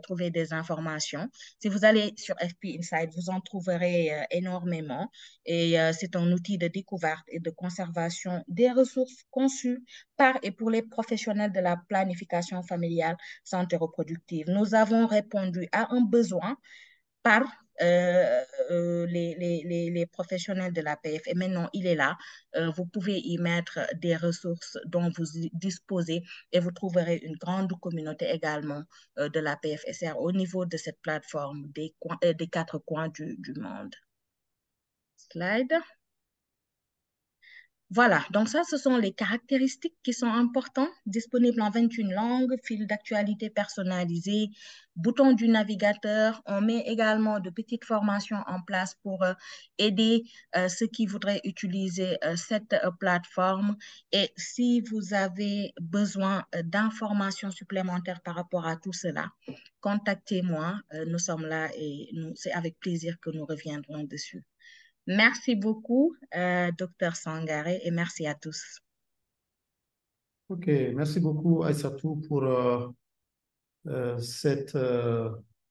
trouver des informations. Si vous allez sur FP Insight, vous en trouverez énormément et c'est un outil de découverte et de conservation des ressources conçues par et pour les professionnels de la planification familiale santé reproductive. Nous avons répondu à un besoin par les professionnels de l'APF. Et maintenant, il est là. Vous pouvez y mettre des ressources dont vous disposez et vous trouverez une grande communauté également de l'APF-SR au niveau de cette plateforme des 4 coins du monde. Slide. Voilà, donc ça, ce sont les caractéristiques qui sont importantes, disponibles en 21 langues, fil d'actualité personnalisé, bouton du navigateur. On met également de petites formations en place pour aider ceux qui voudraient utiliser cette plateforme. Et si vous avez besoin d'informations supplémentaires par rapport à tout cela, contactez-moi. Nous sommes là et c'est avec plaisir que nous reviendrons dessus. Merci beaucoup, Dr Sangaré, et merci à tous. OK, merci beaucoup, Aïssatou, pour cette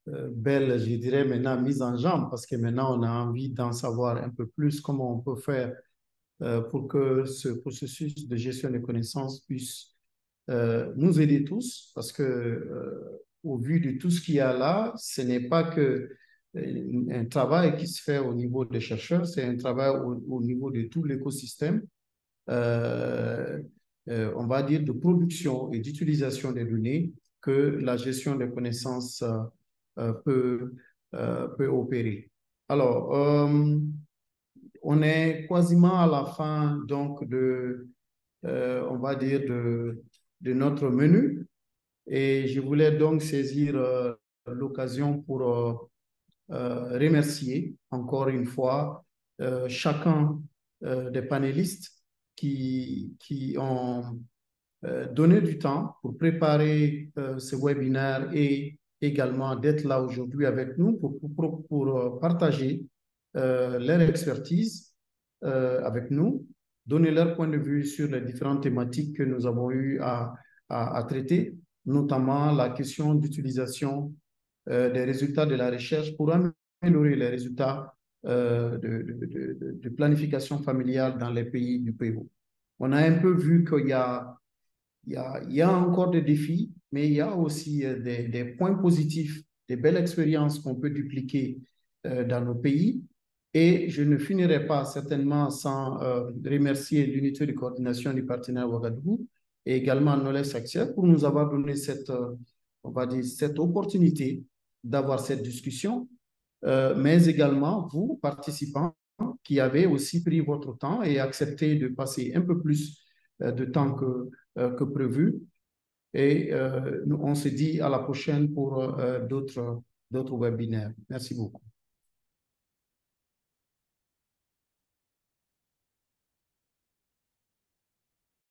belle, je dirais maintenant, mise en jambe, parce que maintenant, on a envie d'en savoir un peu plus comment on peut faire pour que ce processus de gestion des connaissances puisse nous aider tous, parce que au vu de tout ce qu'il y a là, ce n'est pas que un travail qui se fait au niveau des chercheurs, c'est un travail au niveau de tout l'écosystème, on va dire de production et d'utilisation des données que la gestion des connaissances peut opérer. Alors, on est quasiment à la fin donc de on va dire, de notre menu. Et je voulais donc saisir l'occasion pour remercier encore une fois chacun des panélistes qui ont donné du temps pour préparer ce webinaire et également d'être là aujourd'hui avec nous pour partager leur expertise avec nous, donner leur point de vue sur les différentes thématiques que nous avons eu à traiter, notamment la question d'utilisation des résultats de la recherche pour améliorer les résultats de planification familiale dans les pays du PO. On a un peu vu qu'il y a encore des défis, mais il y a aussi des points positifs, des belles expériences qu'on peut dupliquer dans nos pays. Et je ne finirai pas certainement sans remercier l'unité de coordination du partenaire Ouagadougou et également Knowledge Access pour nous avoir donné on va dire, cette opportunité d'avoir cette discussion, mais également vous, participants, qui avez aussi pris votre temps et accepté de passer un peu plus de temps que prévu. Et on se dit à la prochaine pour d'autres webinaires. Merci beaucoup.